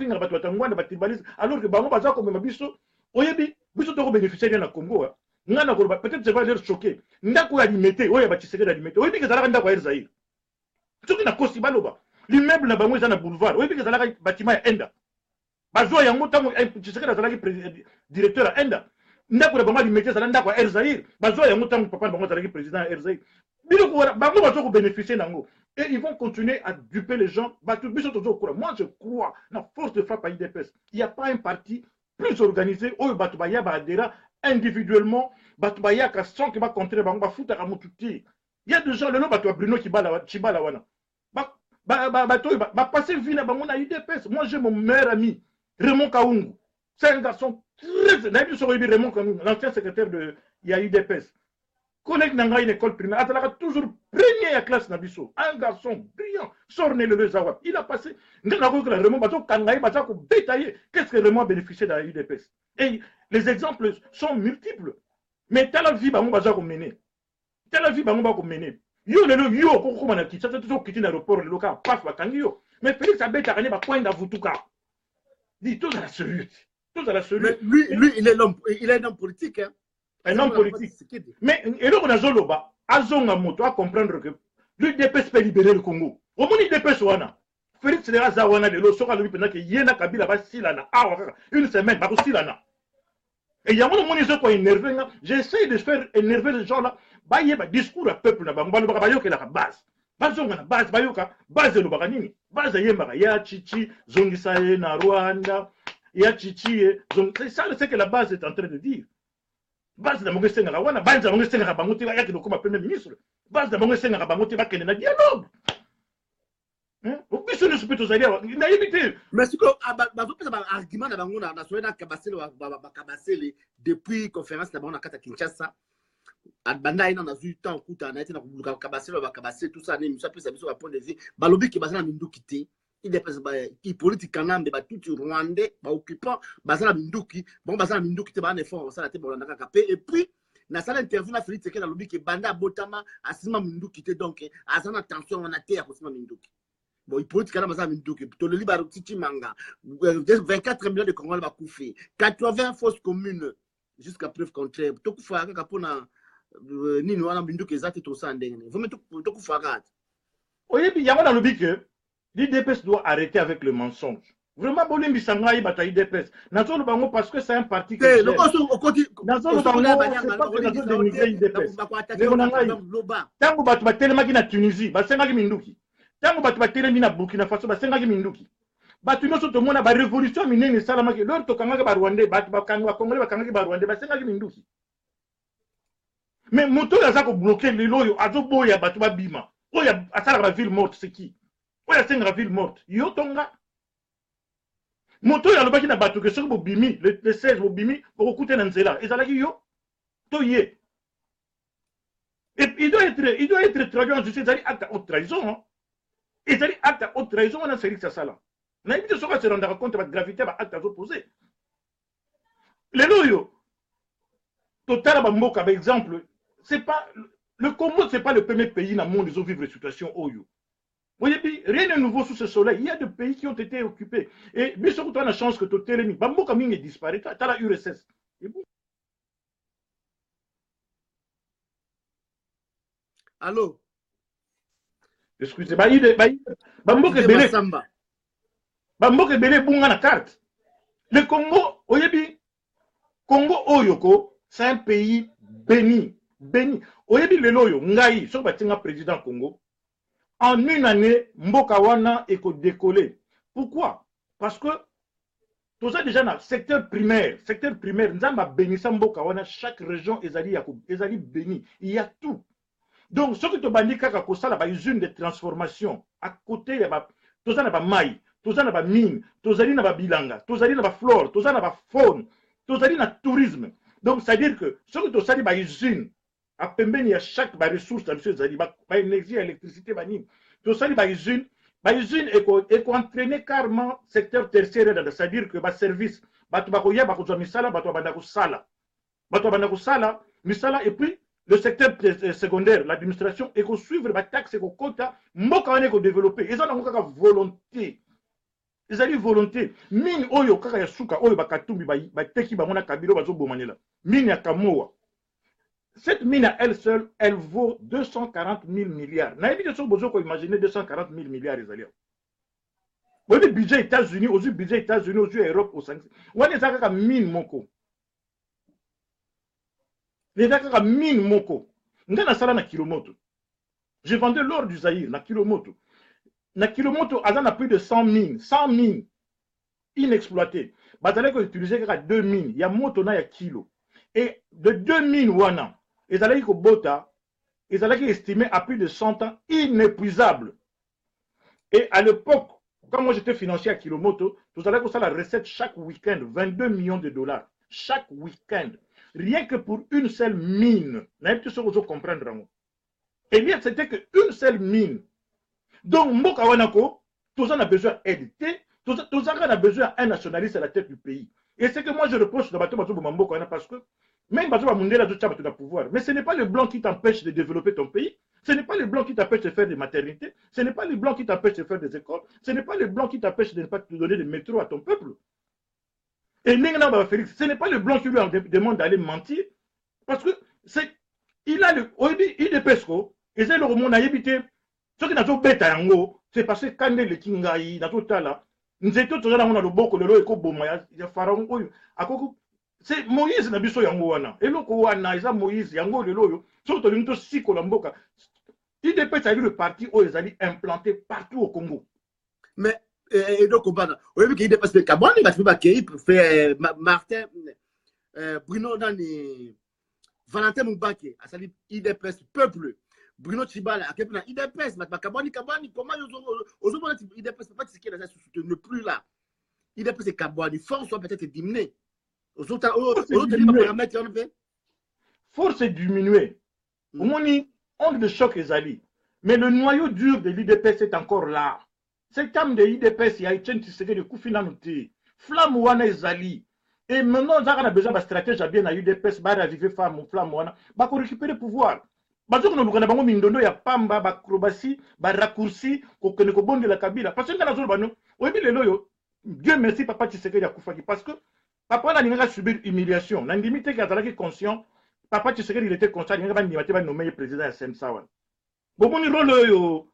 que Bango comme Mabiso, oyebi, biso toko bénéficier dans le Congo. Peut-être ça va leur choquer. Ndako alimité, oye ba Tshisekedi alimité. Oyebi que ça la ndako ya Zaïre. Ce qui n'a pas si baloba. L'immeuble na bango na boulevard. Oyebi que ça la bâtiment ya Enda. Bazo yango tango Tshisekedi azalaki directeur à Enda. Ndako na bango alimité ça ndako ya Zaïre. Bazo yango tango papa bango azalaki président à Zaïre. Biloko bango bazo ko bénéficier nango. Et ils vont continuer à duper les gens. Moi, je crois dans la force de frappe à IDPS. Il n'y a pas un parti plus organisé où Batubaya va adhérer individuellement. Batubaya qui sent qu'il va contrer, il va foutre à Moutouti. Il y a des gens, le nom Batouba Bruno qui bat la wana. Va passer vie à IDPS. Moi, j'ai mon meilleur ami, Raymond Kaungu. C'est un garçon très. D'ailleurs, sur Raymond Kaungu, l'ancien secrétaire de IDPS. Collègue n'a une école primaire, il a toujours premier à la classe Nabiso. Un garçon brillant, sorné le Zawab. Il a passé. Qu'est-ce que Raymond a bénéficié de la UDPS? Et les exemples sont multiples. Mais telle vie, on va mener. Telle vie, on va mener. Yo, comment on a quitté, ça c'est toujours quitté l'aéroport, le local, paf, yo. Mais Félix Abé, tu as gagné, point d'Avoutuka. Dis, tout à la sérieux. Mais lui, il est un homme politique, hein. Un homme politique. Mais et donc on a Zoloba, Azonga Moto à comprendre que l'UDPS peut libérer le Congo. Au moins l'UDPS wana. Félix Léa Zawana de l'eau sera lui pendant que Yena Kabila va silana. Une semaine, va silana. Et il y a mon moniteur qui est énervé. J'essaie de faire énerver les gens là. Bah, il y a un discours à peuple là. Bah, il y a la base. Bazonga base, base de l'Obaganini. Base de Yemba, ya Chichi, Zongisaye, na Rwanda, ya Chichi, c'est ça, c'est que la base est en train de dire. Base de Mongesenga Rawana, base de Mongesenga Rabangote, va y avoir comme premier ministre. Base de Mongesenga Rabangote, va qu'il y ait un dialogue. Au plus, on ne peut pas aller. Il n'a évité. Mais ce que, argument depuis la conférence de Kinshasa, Banda ina na zu temps kuta na ete na kabase ba kabase tout ça ne musa pesa biso ba point de vue balobi ki bazana minduki te il est pas qui politique kanambe ba tout rwandais ba occupant bazana minduki bon bazana minduki te ba na effort ça la te bolanda kaka pe et puis na sala interview na Félix Sekedi lobi ki banda botama asima minduki te donc azana tension na terre asima minduki bon il politique kanambe bazana minduki to le liba titi manga 24 millions de Congolais ba koufi 80 fausses communes jusqu'à preuve contraire to kufa kaka pona nini wana binduki ezati to sandenge vous mettez to kufa. Oui, puis il y a un lobby que l'IDPS doit arrêter avec le mensonge. Vraiment, Bolimbi Sangaï bataille IDPS. Nazo le bango parce que c'est un parti que c'est Nazo le bango c'est pas que Nazo dénigrer IDPS. Tango batu batelemaki na Tunisie, basengaki minduki. Tango batu batelemi na Burkina Faso, basengaki minduki. Batu nyonso tomona ba révolution minene esalamaki lor tokangaki ba Rwandais, batu bakangaki Congolais bakangaki ba Rwandais, basengaki minduki. Mais moto yaza ko bloquer lelo yo azoboya batu babima. Oya asala la ville morte c'est qui? Oya senga la ville morte. Yo tonga. Moto ya lobaki na batu que soki bobimi le 16 bobimi bokouté na nzela. Ezalaki yo to ye. Et il doit être traduit en justice, c'est acte haute trahison. Hein? Et c'est acte haute trahison on a Félix Sala. Na évité soka se rendre compte de la gravité de acte opposé. Lelo yo total ba mboka par exemple, c'est pas le Congo, c'est pas le premier pays dans le monde où vivre une situation Oyo. Vous voyez, rien de nouveau sous ce soleil. Il y a des pays qui ont été occupés. Et bien sûr, tu as la chance que tu as télémi. Bambo Kaming est disparu. Tu as la URSS. Allô? Excusez, Bamboke Belé Bunga na carte. Le Congo, oyebi, Congo Oyoko, c'est un pays béni. Béni. Oyebi le loyo, Ngai, so batinga président Congo. En une année, Mboka wana eko décollé. Pourquoi? Parce que tout ça déjà dans le secteur primaire, Nzamba bénissa Mboka wana, chaque région ezali béni. Il y a tout. Donc, ce que tu as dit, c'est la usine de transformation. À côté, il y a tout ça, il y a maï, tout ça, il y a mine, tout ça, il y a bilanga, tout ça, il y a flore, tout ça, il y a faune, tout ça, il y a tourisme. Donc, c'est-à-dire que ce que tu as dit, c'est une usine. À Pembeni, il y a chaque ressource, il y a énergie, électricité, tout ça, il y a une usine. L'usine est entraînée carrément secteur tertiaire, c'est-à-dire que le service, et puis le secteur secondaire, l'administration, et qu'on suivre les taxes et qu'on compte, mboka wane ko développer. Ils ont une volonté. Ils ont une volonté. Mine oyo kaka ya suka oyo bakatumbi ba teki ba mona kabilo bazo bomanela. Mine ya Kamoa. Cette mine à elle seule, elle vaut 240 000 milliards. N'a pas de besoin qu'on imagine 240 000 milliards israéliens. Au budget États-Unis, au budget États-Unis, aux Europe, aux sanctions. On est à mine moko. Les Dakar mine moko. Nga na sala na Kilomoto. J'ai vendu l'or du Zaïre na Kilomoto. Na Kilomoto, Azan a plus de 100 mines inexploitées. Bazalek a utilisé 2 mines. Il y a moto na ya kilo. Et de 2 mines wana, ils allaient au Bota, ils allaient estimer à plus de 100 ans inépuisables. Et à l'époque, quand moi j'étais financier à Kilomoto, vous allez faire la recette chaque week-end, 22 millions de dollars. Chaque week-end. Rien que pour une seule mine. Vous comprendre. Et bien, c'était qu'une seule mine. Donc, Mboka Wanako, tout ça a besoin d'éditer, tout ça a besoin d'un nationaliste à la tête du pays. Et c'est que moi je reproche dans Mboka Wana parce que même Bazo Mundela tu as pouvoir. Mais ce n'est pas le blanc qui t'empêche de développer ton pays. Ce n'est pas le blanc qui t'empêche de faire des maternités. Ce n'est pas le blanc qui t'empêche de faire des écoles. Ce n'est pas le blanc qui t'empêche de ne pas te donner des métros à ton peuple. Et Félix, ce n'est pas le blanc qui lui demande d'aller mentir. Parce que il a le IDPESCO, et c'est le roman à éviter. Ce qui n'a pas bête à Yango, c'est parce que quand le Kingaï, dans tout là, nous étions toujours dans le boko de l'eau et Koboma, il y a Pharaon. C'est Moïse Nabiso Yango wana. Et l'eau wana, il y a Moïse Yango de l'eau. Surtout l'unité si Kolamboka. IDPES a eu le parti où ils allaient implanter partout au Congo. Mais, et donc, on va dire qu'il dépasse le Cabon, il va faire Martin, Bruno Dani, Valentin Moubake, à salir IDPES, peuple, Bruno Chibala, à quel point IDPES, Cabani, comment aux autres IDPES, pas ce qu'il a soutenu plus là. IDPES et Cabani, force soit peut-être diminuée. Aux autres, force est diminuée. Au moins, on de choc les alliés. Mais le noyau dur de l'IDPES est encore là. C'est comme de l'IDPES, il y a une série de coups financiers. Flamme wana ezali. Et maintenant, on a besoin de stratégie bien à l'IDPES, bah raviver femme flamme wana, bah pour récupérer le pouvoir. Bah donc nous avons mindondo ya pamba, bah acrobatie, bah raccourci, qu'on connaît qu'au bon de la Kabila. Parce que dans la zone bano, oui mais le loyo, Dieu merci papa Tshisekedi a Koufaki parce que papa n'a pas subi humiliation. N'a limité qu'il a été conscient. Papa Tshisekedi il était conscient, il n'a pas nommé président à Semsawan. Bon, mon rôle yo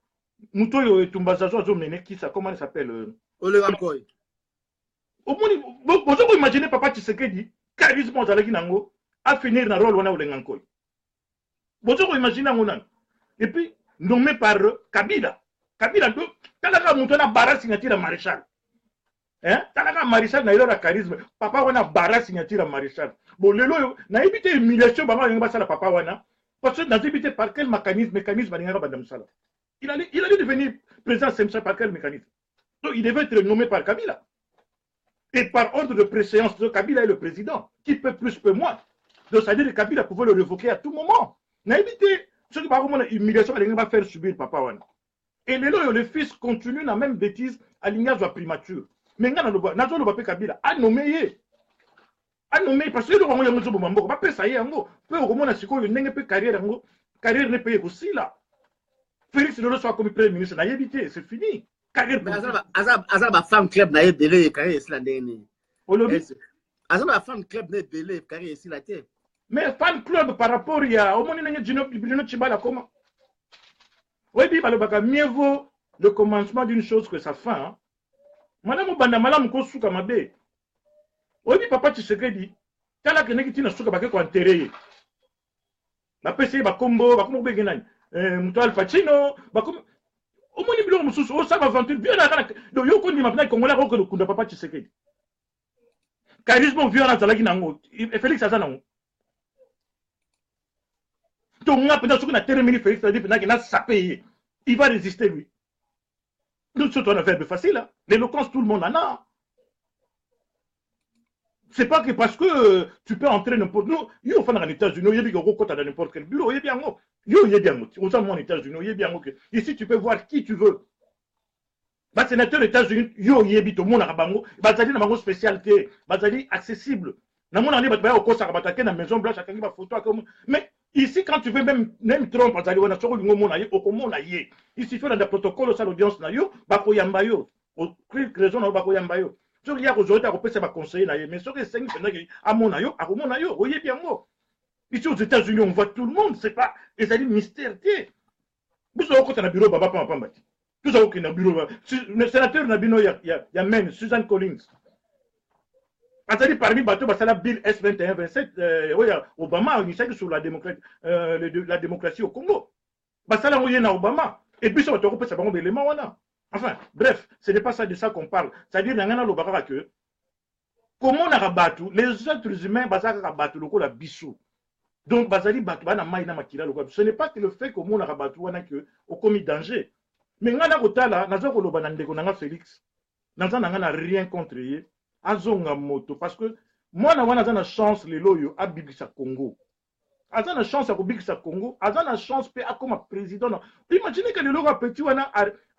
Mutoyo et Tumbazazo Zomene, qui ça, comment il s'appelle Olerankoy. Au moins, vous imaginez papa Tshisekedi, charisme Zalaki Nango, à finir dans le rôle de Lengankoy. Vous imaginez Ngonan. Et puis, nommé par Kabila. Kabila, Talaka Moutona Barra signature à maréchal. Hein? Talaka maréchal n'a eu le charisme. Papa Wana Barra signature à maréchal. Bon, le loyo, n'a évité humiliation, Bama Yangba la Papa Wana. Parce que n'a évité par quel mécanisme Yangba Badam Sala. Il allait devenir président Semsa par quel mécanisme? Donc il devait être nommé par Kabila. Et par ordre de préséance, Kabila est le président. Qui peut plus, peut moins. Donc ça veut dire que Kabila pouvait le révoquer à tout moment. N'a évité ce que par contre l'humiliation, elle va faire subir Papa Wana. Et le fils continue la même bêtise à l'ignace de la primature. Mais Nazo Lobapé Kabila a nommé. A nommé parce que le Roman Yamozo Bomambo, pas ça y est, peu au Roman Nasiko, il n'est pas carrière n'est payée aussi là. Félix ne le soit comme premier ministre, n'a évité, c'est fini. Mais Azab fan club n'a belé carrière ici la dernière. Azab fan club n'a belé carrière ici la terre. Mais fan club par rapport à au moins il y a Bruno Chibala comment? Oui, mieux vaut le commencement d'une chose que sa fin. Hein. Madame Obanda, madame Kosuka Mabe. Oui, papa Tshisekedi. Tala que n'est-ce que suka bake ko enterré. Ba pese ba combo begenani. Mutual Pacino, ba comme au moins bilo mususu o ça va aventure bien na donc yo ko ni mapna Congolais ko ko kunda papa Tshisekedi. Charisme violence ala kinango. Et Félix Azanango. Donc on a peut-être ce qu'on a terminé Félix Azanango qui n'a sapé. Il va résister lui. Nous sommes un verbe facile. Hein. L'éloquence tout le monde en a. C'est pas que parce que tu peux entrer n'importe où. Yo fan en États-Unis, il y a bien dans n'importe quel bureau, il y a bien yo il y a bien aux en États-Unis, il y a bien ici tu peux voir qui tu veux. Bah sénateur des États-Unis, yo il y a bien tout le monde à bango, bah ça dit na bango spécialité, bah ça dit accessible. Na mon année bah au cours ça va na Maison Blanche chacun va photo comme mais ici quand tu veux même Trump bah ça dit on a sur le moment na au comment na yé. Ici fait dans le protocole ça l'audience na yo, bah ko yamba yo. Au raison na ba ko yamba yo. Il y a aujourd'hui à repasser ma conseiller, mais sur les 5 à mon aïe, à mon aïe, vous voyez bien moi. Ici aux États-Unis, on voit tout le monde, c'est pas, et ça dit mystère. Vous savez quand on a un bureau, papa, papa, tout ça, qu'il y a un bureau. Le sénateur Nabino, il y a même Susan Collins. Ça dit parmi bateau, ça la Bill S21-27, Obama, il s'agit sur la démocratie au Congo. Ça là, il y a Obama. Et puis ça va te repasser par un élément, enfin, bref, ce n'est pas ça de ça qu'on parle. C'est-à-dire, que comment on a rabattu les êtres humains, ils ont rabattu le la bissou. Donc, ce n'est pas que le fait qu'on a rabattu, on a commis danger. Mais on a Félix, on n'a rien contre lui, moto parce que moi, on a la chance, les loyaux, à Bibisa Congo. Aza na chance à Bibisa Congo, aza na chance comme président. Imaginez que le logo petit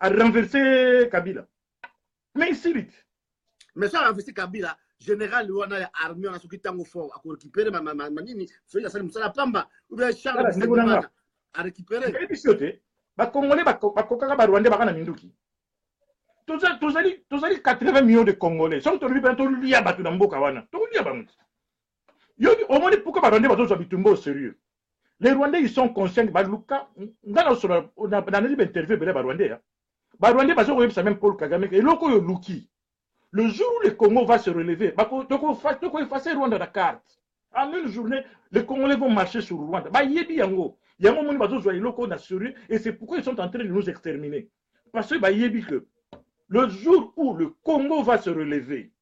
a renversé Kabila. Mais ici vite. Mais ça a renversé Kabila. Général Luana a armé en qui tango fort à récupérer ma manini, fait la salle Moussala Pamba, ou bien Charles à récupérer. Et puis c'était, ba Congolais ba kokaka ba Rwandais ba kana minduki. Tous les 80 millions de Congolais, sont tous les liés à batu na mboka wana. Tous liés à bantu. Yo au moins pourquoi ba Rwandais ba zo bitumbo au sérieux. Les Rwandais ils sont conscients que ba Luka ngana sur on a dans les interviews ba Rwandais. Ba Rwandais ba zo ko yebisa même Paul Kagame et loko yo luki. Le jour où le Congo va se relever, il faut effacer Rwanda de la carte. En une journée, les Congolais vont marcher sur Rwanda. Et c'est pourquoi ils sont en train de nous exterminer. Parce que le jour où le Congo va se relever,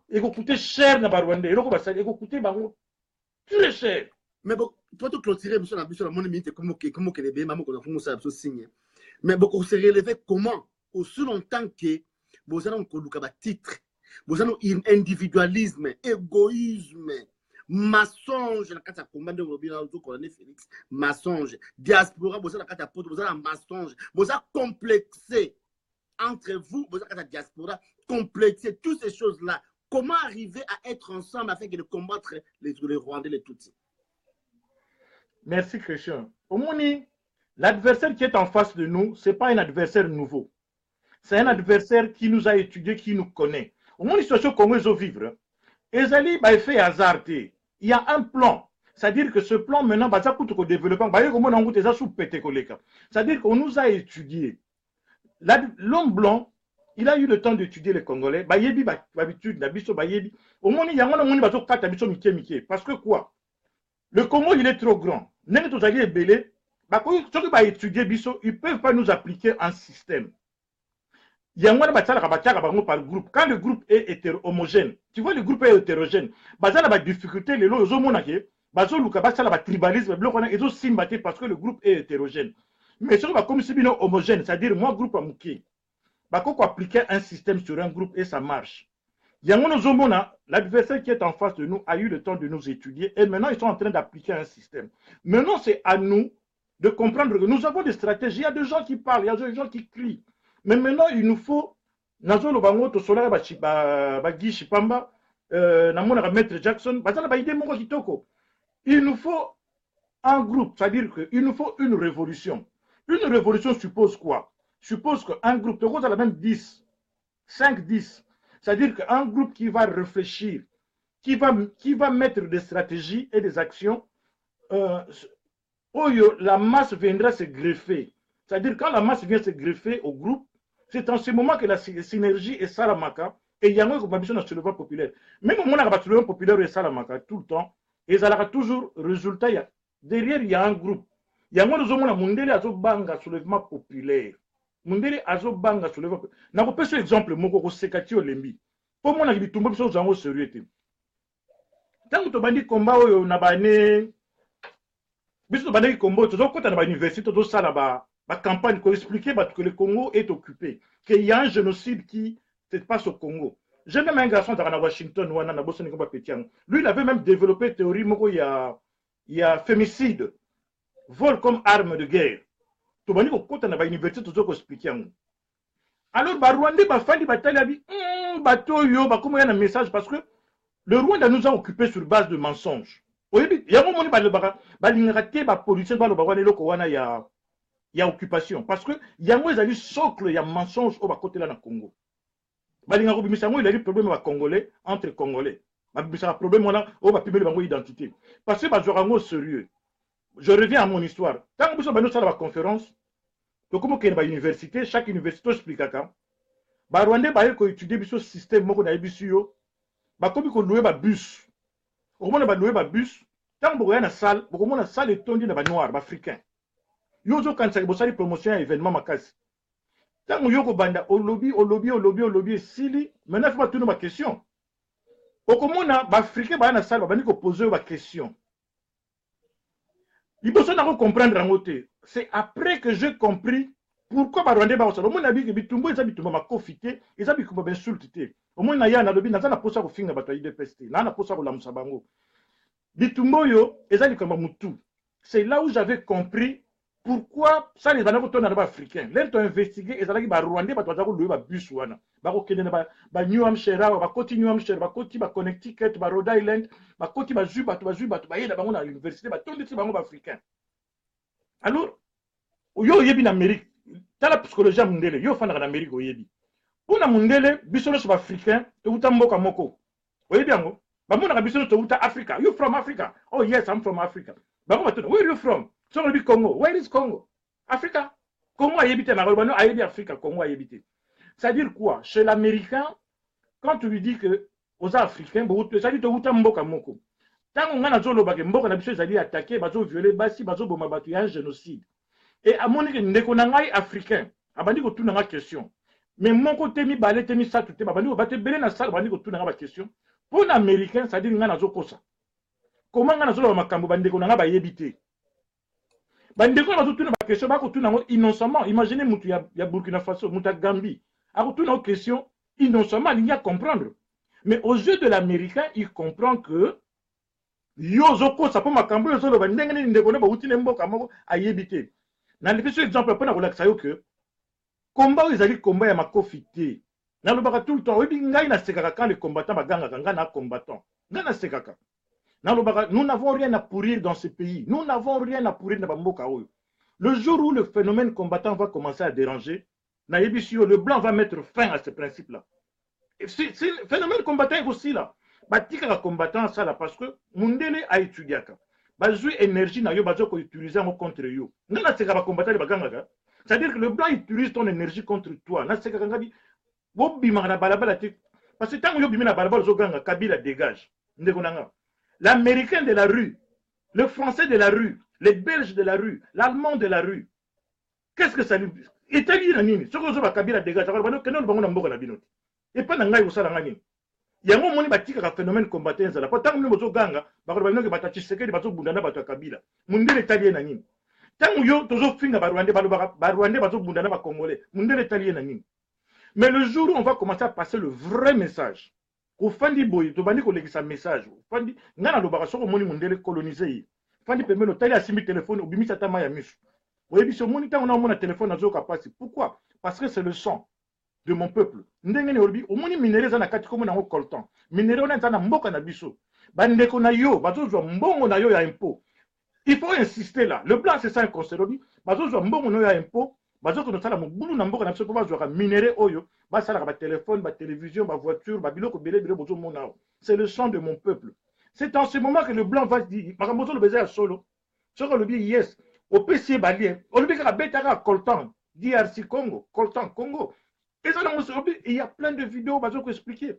il va coûter cher dans Rwanda. Il va coûter très cher. Mais bon, toi, tu clôturer, comment que les bébés, maman, qu'on a fait signer. Mais bon, on s'est relevé comment? Aussi longtemps que vous avez un titre, vous avez un individualisme, égoïsme, mensonge, la carte à combat de colonel Félix, mensonge, diaspora, vous avez la carte à pote, vous avez un mensonge, vous avez complexé entre vous, vous avez la diaspora, complexé, toutes ces choses-là. Comment arriver à être ensemble afin de combattre les Rwandais, les Tutsis? Merci, Christian. Au moins, l'adversaire qui est en face de nous, ce n'est pas un adversaire nouveau. C'est un adversaire qui nous a étudié, qui nous connaît. Au moins, la situation qu'on veut vivre, Ezali a fait hasard. Il y a un plan. C'est-à-dire que ce plan, maintenant, ça coûte au développement. C'est-à-dire qu'on nous a étudié. L'homme blanc, il a eu le temps d'étudier les Congolais. Au moins, il y a un parce que quoi? Le Congo, il est trop grand. Ils ne peuvent pas nous appliquer un système. Il y a un par groupe. Quand le groupe est homogène, tu vois, le groupe est hétérogène. Il y a des difficultés, les lois, tribalisme, parce que le groupe est hétérogène. Mais si comme si homogène, c'est-à-dire moi, groupe à Mouké, il faut appliquer un système sur un groupe et ça marche. L'adversaire qui est en face de nous a eu le temps de nous étudier et maintenant ils sont en train d'appliquer un système. Maintenant, c'est à nous de comprendre que nous avons des stratégies. Il y a des gens qui parlent, il y a des gens qui crient. Mais maintenant, il nous faut, Maître Jackson, il nous faut un groupe, c'est-à-dire qu'il nous faut une révolution. Une révolution suppose quoi? Suppose qu'un groupe, tu as la même 10, 5, 10. C'est-à-dire qu'un groupe qui va réfléchir, qui va mettre des stratégies et des actions, la masse viendra se greffer. C'est-à-dire quand la masse vient se greffer au groupe, c'est en ce moment que la synergie est salamaka et il y a un soulèvement populaire. Même au moment où le soulèvement populaire est salamaka tout le temps, et ça aura toujours résultat. Derrière, il y a un groupe. Il y a un zomo na mundele azobanga soulèvement populaire. Mundele azobanga soulèvement populaire. Na ko pesa exemple moko ko sekati olembi. Po mona ki bitumba biso zango sérieux te. Tango to bandi combat oyo na bane biso to bandi combat to zokota na ba université to sala ba campagne pour expliquer que le Congo est occupé, qu'il y a un génocide qui se passe au Congo. J'ai même un garçon à Washington, lui il avait même développé une théorie, il y a fémicide, vol comme arme de guerre. Tu vas dire que tu as université, tu vas expliquer. Alors, les Rwandais, comment il y a un message parce que le Rwanda nous a occupés sur base de mensonges. Il y a un moment où il y a occupation. Parce que il y a un socle, il y a mensonge au côté là dans le Congo. Il y a des problèmes congolais entre Congolais. Il y a un problème au identité. Parce que je suis sérieux. Je reviens à mon histoire. Quand vous avez la conférence, comme il y a une université, chaque université explique ça. Les Rwandais ont étudié le système, comme ils ont loué un bus. Ils ont loué un bus. Quand vous avez une salle, vous avez une salle étendue de noirs, africains. Yozo kansa bosali promotion à événement makasi. Tant yoko banda au lobby sili, maintenant faut tourner ma question. Okomona ba africain ba na salle ba bandi ko poser ba question. Il faut na comprendre en côté. C'est après que j'ai compris pourquoi ba Rwandais ba osala. Au mona bi ke bitumbo eza bitumbo makofité, eza bikumba ba insulté. Au mona ya na lobby na za na posa ko finga ba to IDPST. Na posa ko lamusa bango. Bitumbo yo eza bikumba mutu. C'est là où j'avais compris pourquoi ça les banques sont africains. Là, ils ont investigué et ça a dit que Rwandais va toujours louer bus wana. Ba ko kende ba New Hampshire, ba koti New Hampshire, ba koti ba Connecticut, ba Rhode Island, ba koti ba Juba, ba yeda bango na université, ba tondi ti bango ba africain. Alors, yo yebi na Amérique, tala psychologie mundele, yo fana na Amérique oyebi. Pona mundele biso so ba africain, to uta mboka moko. Oyebi yango? Ba mona ka biso to uta Africa. You from Africa? Oh yes, I'm from Africa. Ba ko ba where are you from? So le Congo. Where is Congo? Africa. Congo a habité, Marobano a habité Africa. Congo a habité. C'est-à-dire quoi? Chez l'Américain, quand tu lui dis que aux Africains, ça dit que tu as mboka moko. Tant qu'on a zolo bake mboka na biso zali attaquer, bazo violer, basi bazo boma batu un génocide. Et à mon avis, ndeko nangai africain, abandi ko tuna nga question. Mais mon côté mi balé temi sa tout abandi ko baté belé na sala abandi ko tuna nga question. Pour l'Américain, ça dit nga na zokosa. Comment nga na zolo makambo bandeko nanga ba yebité? Bandeko na tuna ba question ba ko tuna ngo innocemment. Imaginez mutu ya Burkina Faso, mutu Gambie. A ko tuna question innocemment, il y a comprendre. Mais aux yeux de l'Américain, il comprend que yo zoko sa po makambo yo zolo ba ndenge ni ndeko na ba utine mboka moko ayebité. Na ndepesi exemple pona ko lakisa yo que combat ils allaient combat ya makofité. Na lo baka tout le temps, oui ngai na sekaka quand les combattants baganga kanga na combattant. Nga na sekaka. Nous n'avons rien à pourrir dans ce pays. Nous n'avons rien à pourrir dans Mboka. Le jour où le phénomène combattant va commencer à déranger, le blanc va mettre fin à ce principe-là. C'est le phénomène combattant aussi là. Batika combattant ça là parce que Mundele a étudié. Bazui énergie na yo bazo ko utiliser contre yo. Ngana seka ba combattant baganga. C'est-à-dire que le blanc utilise ton énergie contre toi. Na seka ngabi bo bima na balabala te. Parce que tant yo bima na balabala zo ganga Kabila dégage. Ndeko nanga. L'Américain de la rue, le Français de la rue, les Belges de la rue, l'Allemand de la rue. Qu'est-ce que ça lui dit? Italie na nini? Soko zo ba Kabila dégage. Bano kenon bango na mboka na binoti. Et pas na ngai osala ngani. Yango moni batika ka phénomène combattant za la. Tant que nous ganga, ba ko bano ke batachi sekedi bazo bundana bato Kabila. Mundele Italien na nini? Tant yo tozo finga ba Rwandais bazo bundana ba Congolais. Mundele Italien na nini? Mais le jour où on va commencer à passer le vrai message, au fandi boy, to bandi ko lekisa message. Fandi ngana lobaka soko moni mundele coloniser. Fandi pemelo tali asimi téléphone obimisa tama ya misu. Oye biso moni ta on a mon téléphone azo kapasi. Pourquoi? Parce que c'est le sang de mon peuple. Ndenge ne orbi o moni minéraux na kati komo na ngo coltan. Minéraux na na mboka na biso. Bandeko na yo bazo zo mbongo na yo ya impôt. Il faut insister là. Le blanc c'est ça un conseil. Bazo zo mbongo na yo ya impôt. Bazo ko sala mobulu na mboka na biso ko bazo ka minéraux oyo. Basala ba téléphone, ba télévision, ba voiture, ba biloko belé bozo mona. C'est le sang de mon peuple. C'est en ce moment que le blanc va dire, makambozo le baiser à solo. Soko le dit yes. au PC balien, au lieu de Betara Coltan, DRC Congo, Coltan Congo. Et ça, il y a plein de vidéos qui vont expliquer.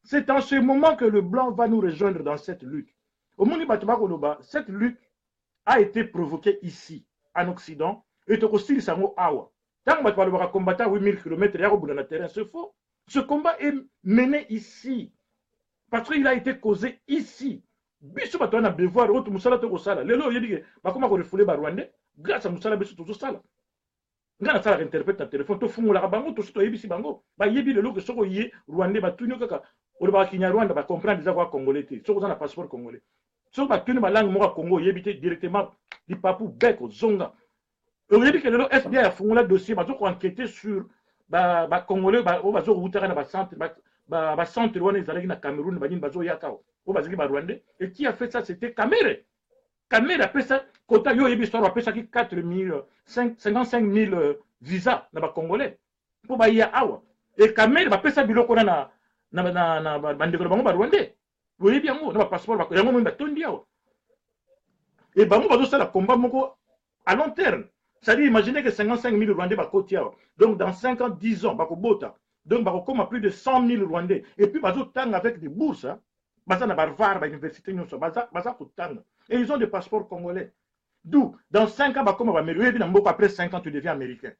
C'est en ce moment que le blanc va nous rejoindre dans cette lutte. Au monde cette lutte a été provoquée ici, en Occident, et aussi Sango Awa. Tant que tu vas combattre à 8000 km, c'est faux. Ce combat est mené ici, parce qu'il a été causé ici. Biso bato na devoir autre musala to kosala lelo yedi ba koma ko refoulé ba Rwandais grâce à musala biso to sala ngana sala interprète na téléphone to fungula bango to sito yebisi bango ba yebi lelo ke soko ye Rwandais ba tunyo kaka o ba kinya Rwanda ba comprendre déjà quoi congolais te soko na passeport congolais soko ba tunyo ba langue mo Congo yebi te directement di papu beko zonga o yebi ke lelo FBI a fungula dossier ba ko enquêter sur ba congolais ba o ba zo routera na ba centre ba centre wana ezalaki na Cameroun ba nini bazo yakao au Basili Rwandais. Et qui a fait ça? C'était Kamere. Kamere a fait ça. Kota yo yebi histoire a fait ça qui 55 000 visas na ba Congolais. Pour ba ya awa. Et Kamere a fait ça biloko na bandeko bango ba Rwandais. Vous yebi yango na ba passeport ba yango mba tondi awa. Et bango bazo sala combat moko à long terme. C'est-à-dire imaginez que 55 000 Rwandais ba koti awa. Donc dans 5 ans, 10 ans ba ko bota. Donc ba ko comme plus de 100 000 Rwandais. Et puis bazo tang avec des bourses hein. Baza na Barvar, ba université nyonso, baza kutanga. Et ils ont des passeports congolais. D'où, dans 5 ans, comme après 5 ans, tu deviens américain.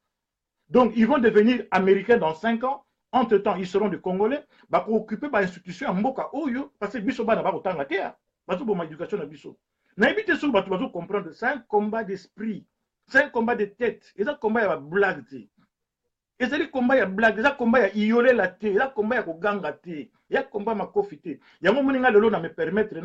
Donc, ils vont devenir américains dans 5 ans. Entre-temps, ils seront des Congolais. Bah, pour occuper l'institution à Mboka Oyo, parce que Biso ba na ba kutanga te. Bazo bo ma éducation na Biso. Na éviter ça, bazo comprendre, c'est un combat d'esprit. C'est un combat de tête. Et ça, combat ya blague. Et c'est un combat ya blague. C'est un combat ya iolé la te. C'est un combat ya koganga te. Il y a combat ma kofité. Il y a un moment où na me permettre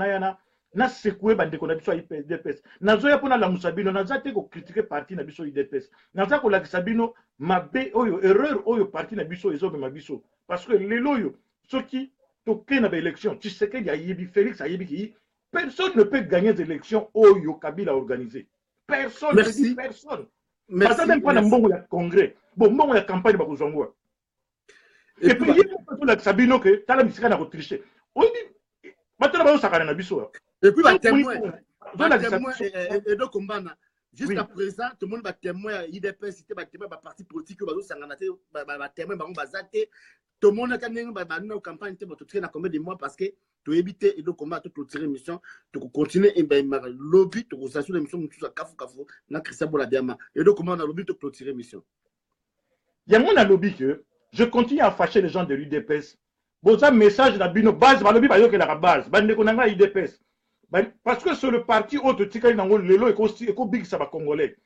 na secouer bande ko na biso IDPS. Nazo ya pona la musabino na zate ko critiquer parti na biso IDPS. Nazo ko la sabino mabe oyo erreur oyo parti na biso ezo ma biso parce que lelo yo soki toke na ba élection, tu sais que ya yebi Félix a yebi ki personne ne peut gagner des élections oyo Kabila organisé. Personne ne dit personne. Merci. Même pas na mbongo ya congrès. Bon mbongo ya campagne ba ko zongwa. Et puis, il y a des Sabino que tu as la musique à tricher. On dit, maintenant, on va na biso. Et puis, témoin. Et donc, jusqu'à présent, tout le monde va témoin. IDPS, c'était témoin, parti politique, témoin, tout le monde a une campagne, tu as combien de mois parce que tu évites et donc combat, tu tirer l'émission, tu continues et lobby, tu as l'émission, tu as Kafu, na Christian Boladiama. Et donc, comment on a lobby, tu as tiré l'émission. Il y a mon lobby que. Je continue à fâcher les gens de l'UDPS. Bon, un message de la bino base, balobi ba yoke la base. Bande konanga UDPS. Parce que sur le parti autre tika nango lelo eko big sa ba congolais.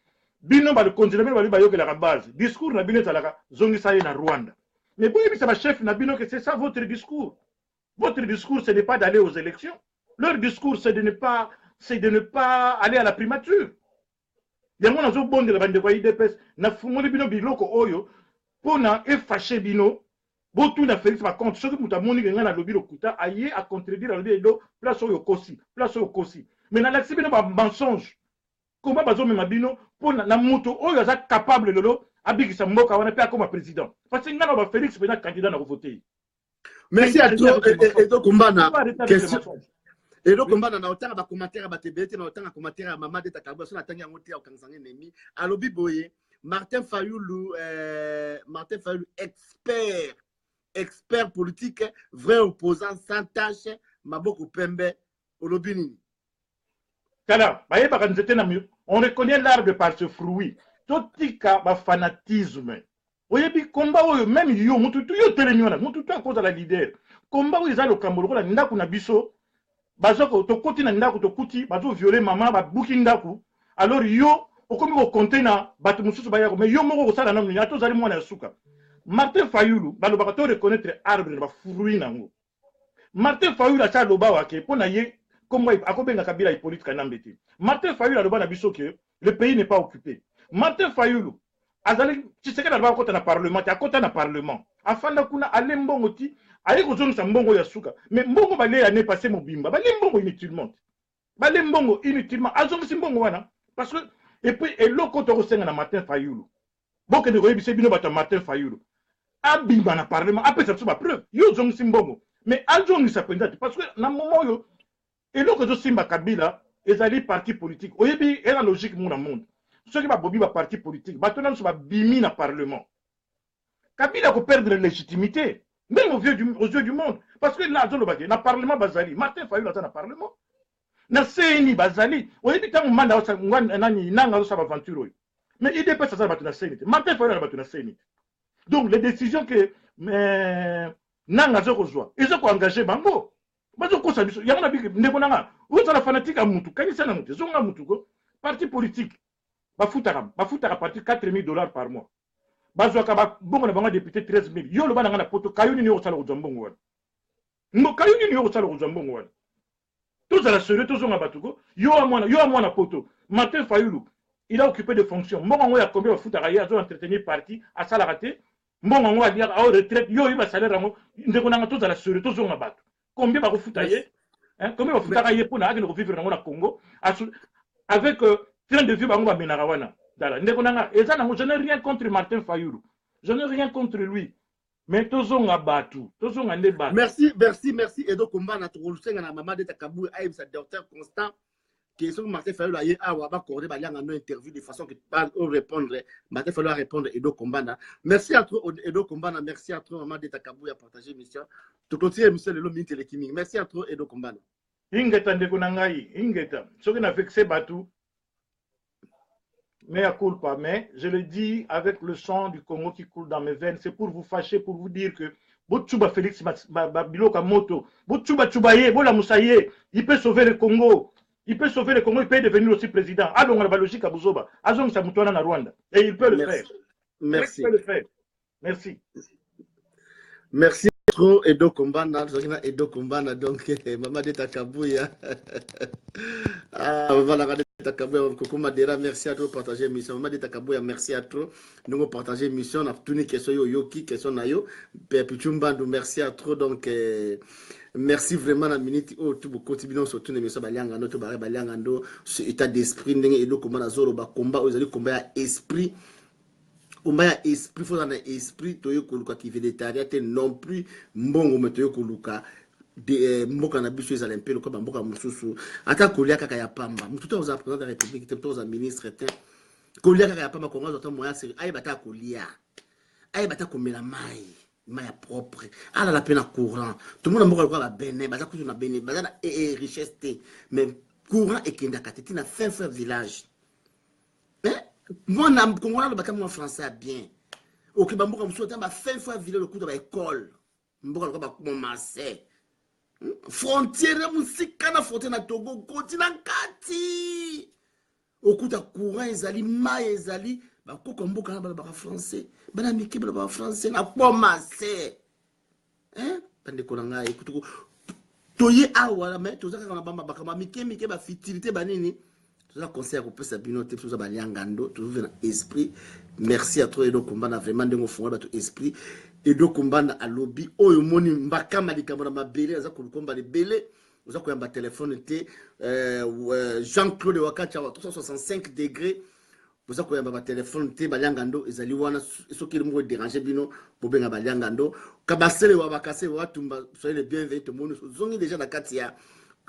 Bino ba le continuer ba yoke la base. Discours na bino talaka zongi sa na Rwanda. Mais bon, ça va chef na bino que c'est ça votre discours. Votre discours ce n'est pas d'aller aux élections. Leur discours c'est de ne pas aller à la primature. Yango nazo bonde la bande ko UDPS na fumoli bino biloko oyo pona e fâché bino botu na Félix par contre ce que muta moni nga na lobby lokuta aye à contredire la lobby do place oyo kosi mais na l'accès bino ba mensonge comment bazo mema bino pona na muto oyo aza capable lolo abikisa mboka wana pe akoma président parce que nga na ba Félix pena candidat na voter. Merci à toi et donc Kumbana question et donc Kumbana na otanga ba commentaire ba tebete na otanga commentaire ya mama de takabo so na tanga ngote ya kanzanga nemi a lobby boye Martin Fayoulou, expert politique, vrai opposant sans tâche, Maboko Pembe, Olobini. On reconnaît l'arbre par ce fruit. Tout le fanatisme. Combat même yo, mututu yo télémiona, mututu à cause de la leader. Combat où ils ont le Cambodge, la ndaku na biso, bazoko to koti na ndaku to kuti, bazo violer maman, ba bouki ndaku. Alors yo okomi ko container bato mususu bayako mais yo moko ko sala na mini ato zali mwana suka. Martin Fayoulou balobaka to reconnaître arbre ba fruit nango. Martin Fayoulou a cha loba wake pona ye comme akobenga Kabila et politique na mbeti. Martin Fayoulou aloba na biso que le pays n'est pas occupé. Martin Fayoulou azali tshisekedi aloba kota na parlement, akota na parlement. Afanda kuna ale mbongo ti aye ko zonisa mbongo ya suka. Mais mbongo bale ya ne passé mobimba. Bale mbongo inutilement. Bale mbongo inutilement. Azongisi mbongo wana parce que et puis et l'autre côté na Martin Fayoulou. Bon que ne voyez bise bino bata Martin Fayoulou. Abimba na parlement, après ça ba preuve. Yo zong simbongo. Mais alzong ça peut parce que na moment yo et l'autre côté simba Kabila ezali parti politique. Oyebi et la logique mon monde. ceux qui babobi ba parti politique bato na so ba bimi na parlement Kabila ko perdre légitimité même aux yeux du monde parce que là zolo ba na parlement bazali Martin Fayulu na parlement na CNI bazali oyebi tango manda ngwana nani nanga zo sa aventure mais IDP ça bato na CNI Martin Fayulu na bato na CNI donc les décisions que nanga zo kozwa ils ont engagé bango bazo kosa biso yango na biki ndeko nanga oza la fanatique à mutu kanisa na mutu zonga mutu ko parti politique bafutaka parti $4,000 par mois bazwaka bongo na bango député 13,000 yo lo bana na poto kayuni ni osala kozwa mbongo wana ngo kayuni ni osala kozwa mbongo wana tous à la sérieux tous zonga batuko yo amona poto Martin Fayulu il a occupé des fonctions mbongo ngo ya combien bafutaka ya zo entretenir parti à sala raté mbongo ngo adia a retraite yo iba salaire ngo ndeko nanga tous à la sérieux tous zonga batu combien ba kofuta ye combien bafutaka ye pona akene ko vivre na Congo avec train de vie bango ba menaka wana dala ndeko nanga eza nango je n'ai rien contre Martin Fayulu je n'ai rien contre lui mais tozonga batu tozonga nde batu merci Edo Kombana tokolusenga na mama de Takabu sa docteur Constant question Martin Fayulu aye awa ba corder ba lianga no interview de façon que pas répondre Martin Fayulu a répondre Edo Kombana merci à toi Edo Kombana merci à toi maman de Takabu a partagé émission to continuer émission le minute le kimi merci à toi Edo Kombana ingeta ndeko nangai ingeta soki na vexé batu mais à culpa, mais je le dis avec le sang du Congo qui coule dans mes veines, c'est pour vous fâcher, pour vous dire que Botchouba Félix Biloka Moto, Botchouba Choubaye, Bola Moussaye, il peut sauver le Congo. Il peut sauver le Congo, il peut devenir aussi président. Allons à la logique à Bouzoba, Azong Samoutouana na Rwanda. Et il peut le faire. Merci. Il peut le faire. Merci. Merci trop Edo Kombana, Edo Kombana donc maman de Takabuya. Maman de Takabuya, Koko Madera, merci à toi pour partager l'émission. Maman de Takabuya, merci à toi. Nous avons partagé l'émission, on a tout une question yoki, question nayo. Pichumbando, merci à toi donc merci vraiment la minute où tu continues sur toute l'émission Baliangando, tu barre Baliangando, ce état d'esprit n'engue Edo Kombana Zoro ba combat, vous allez combat esprit. Combat esprit, faut un esprit, toyo koluka qui végétarien, non plus mbongo metoyo koluka de mboka na biso ezala mpelo ko mboka mususu ata kolia kaka ya pamba mututo aux président de la république te aux ministres te kolia kaka ya pamba kongo zoto moya c'est ay bata kolia ay bata komela mai propre ala la peine courant tout le monde mboka ko ba bene baza kutu na bene baza na richesse te mais courant ekenda kateti na fin village moi na Congo le bâtiment français bien ok ba mboka mususu ta ba fin village le coup de ba école mboka ko ba commencer frontière musika na frontière na Togo continent kati okuta courant ezali mai ezali ba koko mboka na ba français bana miki ba français na commencer pande kolanga ekutuko toye awa mais tozaka na bamba ba miki ba fitilité banini toza conseil ko pesa binote toza ba liangando toza na esprit merci à toi Edo Kombana vraiment ndengo fonga ba to esprit Edo Kombana à lobby oyo moni mbaka malikamba na mabele aza kolukomba le belé oza koyamba téléphone te Jean-Claude Wakati wa 365 degrés oza koyamba ba téléphone te baliangando ezali wana soki le mo déranger bino bobenga baliangando kabasele wa bakase wa tumba soyez les bienvenus tout le monde zongi déjà na kati ya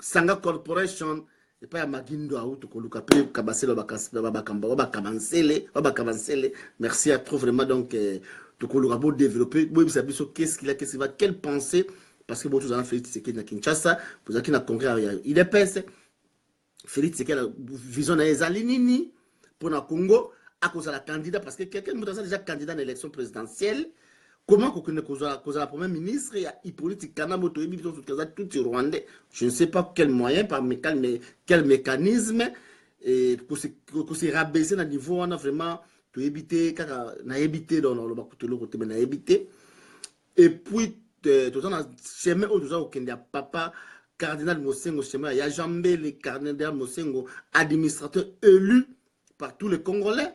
Sanga Corporation et pas à Magindo à tout koluka pe kabasele wa bakamba wa bakamansele merci à trop vraiment donc tout koluka pour développer bon ça biso qu'est-ce qu'il va quelle pensée parce que bon tous en Félix Tshisekedi na Kinshasa vous avez na congrès il est pèse Félix Tshisekedi la vision na ezali nini pour na Congo à cause de la candidat parce que quelqu'un nous a déjà candidat à l'élection présidentielle comment qu'on connaît cause la première ministre et Hippolyte Kanambo tout Rwandais je ne sais pas quel moyen par quel mécanisme et pour se rabaisser à niveau on a vraiment tout éviter car na éviter dans le bakutelo côté mais na éviter et puis tout ça na chemin au tout ça au Kenya papa cardinal Mosengo chemin il y a Jambé le cardinal Mosengo administrateur élu par tous les Congolais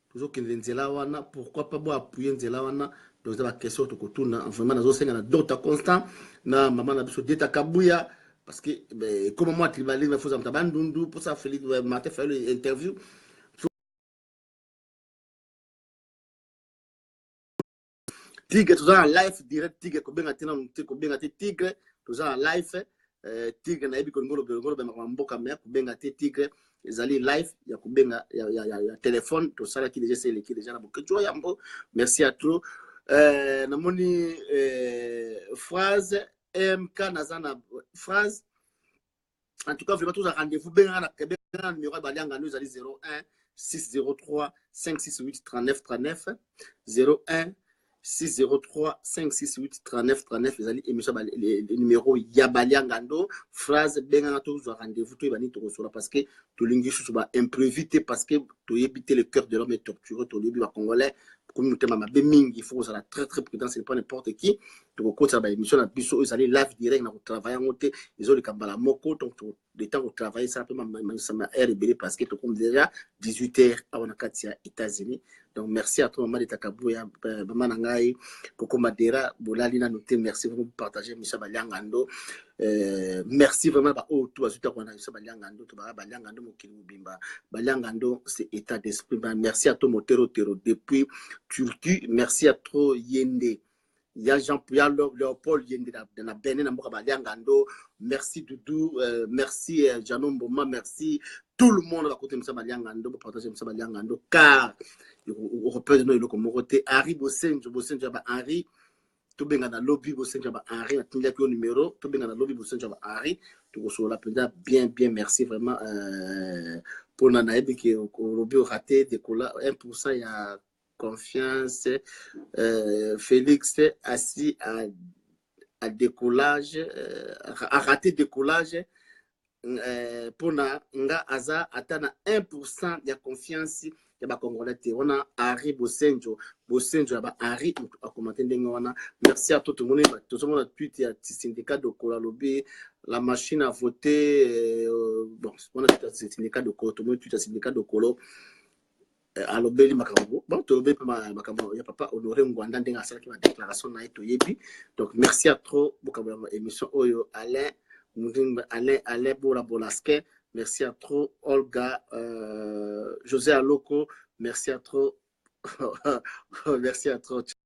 toujours qu'il nzela wana pourquoi pas bo appuyer nzela wana donc ça va question to kotuna vraiment nazo senga na Dr Constant na maman na biso Deta Kabuya parce que comme moi tribalisme faut ça tabandundu pour ça Félix Martin fait l'interview Tigre tout ça en live direct Tigre ko benga tena ko benga Tigre tout ça en live tigre na yebi ko ngolo be mboka me kubenga te tigre ezali live ya kubenga ya téléphone to sala ki déjà c'est l'équipe déjà na bokejo yambo merci à trop namoni phrase mk nazana phrase en tout cas vraiment tous à rendez-vous benga na numéro balianga nous ezali 01 603 568 39 39 01 603 568 39 39 ezali émission les numéros ya baliangando phrase benga tous à rendez-vous to bani to sola parce que to lingi sous ba imprévu parce que to éviter le cœur de l'homme est torturé to libi ba congolais comme nous tema be mingi il faut ça très très prudent c'est pas n'importe qui to ko ça ba émission na biso ezali live direct na travailler en côté ils ont le kambala moko donc le temps de travailler ça peut ça m'a RBD parce que to comme déjà 18h à Wanakatia États-Unis. Donc merci à toi maman de Takabouya maman nangai Koko Madera bolali na noté merci vraiment pour partager Michel Baliangando merci vraiment ba oh tout azuta kwa Michel Baliangando to ba Baliangando mokili mobimba Baliangando c'est état d'esprit merci à toi Motero Tero depuis Turquie merci à toi Yende il y a Jean-Pierre Léopold Yende de la Bénin na mboka Baliangando merci Doudou merci Janon Boma merci tout le monde va côté Michel Baliangando pour partager Michel Baliangando car on repère de nous comme côté Henri Bosenjo ba Henri to benga na lobby Bosenjo ba Henri na tinga ko numéro to benga na lobby Bosenjo ba Henri to ko la penda bien merci vraiment pour na naebi que lobby raté décolla 1% il y a confiance Félix assis à décollage à raté décollage pour na nga aza atana 1% de confiance ya ba congolais te wana Henri Bosenjo ba Henri a commenté ndenge wana merci à tout le monde tout le monde tweet ya syndicat de Kola lobby la machine à voter bon on a syndicat de Kola tout le monde tweet syndicat de Kola alobeli makambo bon to lobeli makambo ya papa Honoré Ngwanda ndenge asala ki ma déclaration na eto yebi donc merci à trop bokambo émission oyo Alain Bolaske, merci à trop. Olga, José Aloko, merci à trop. Merci à trop.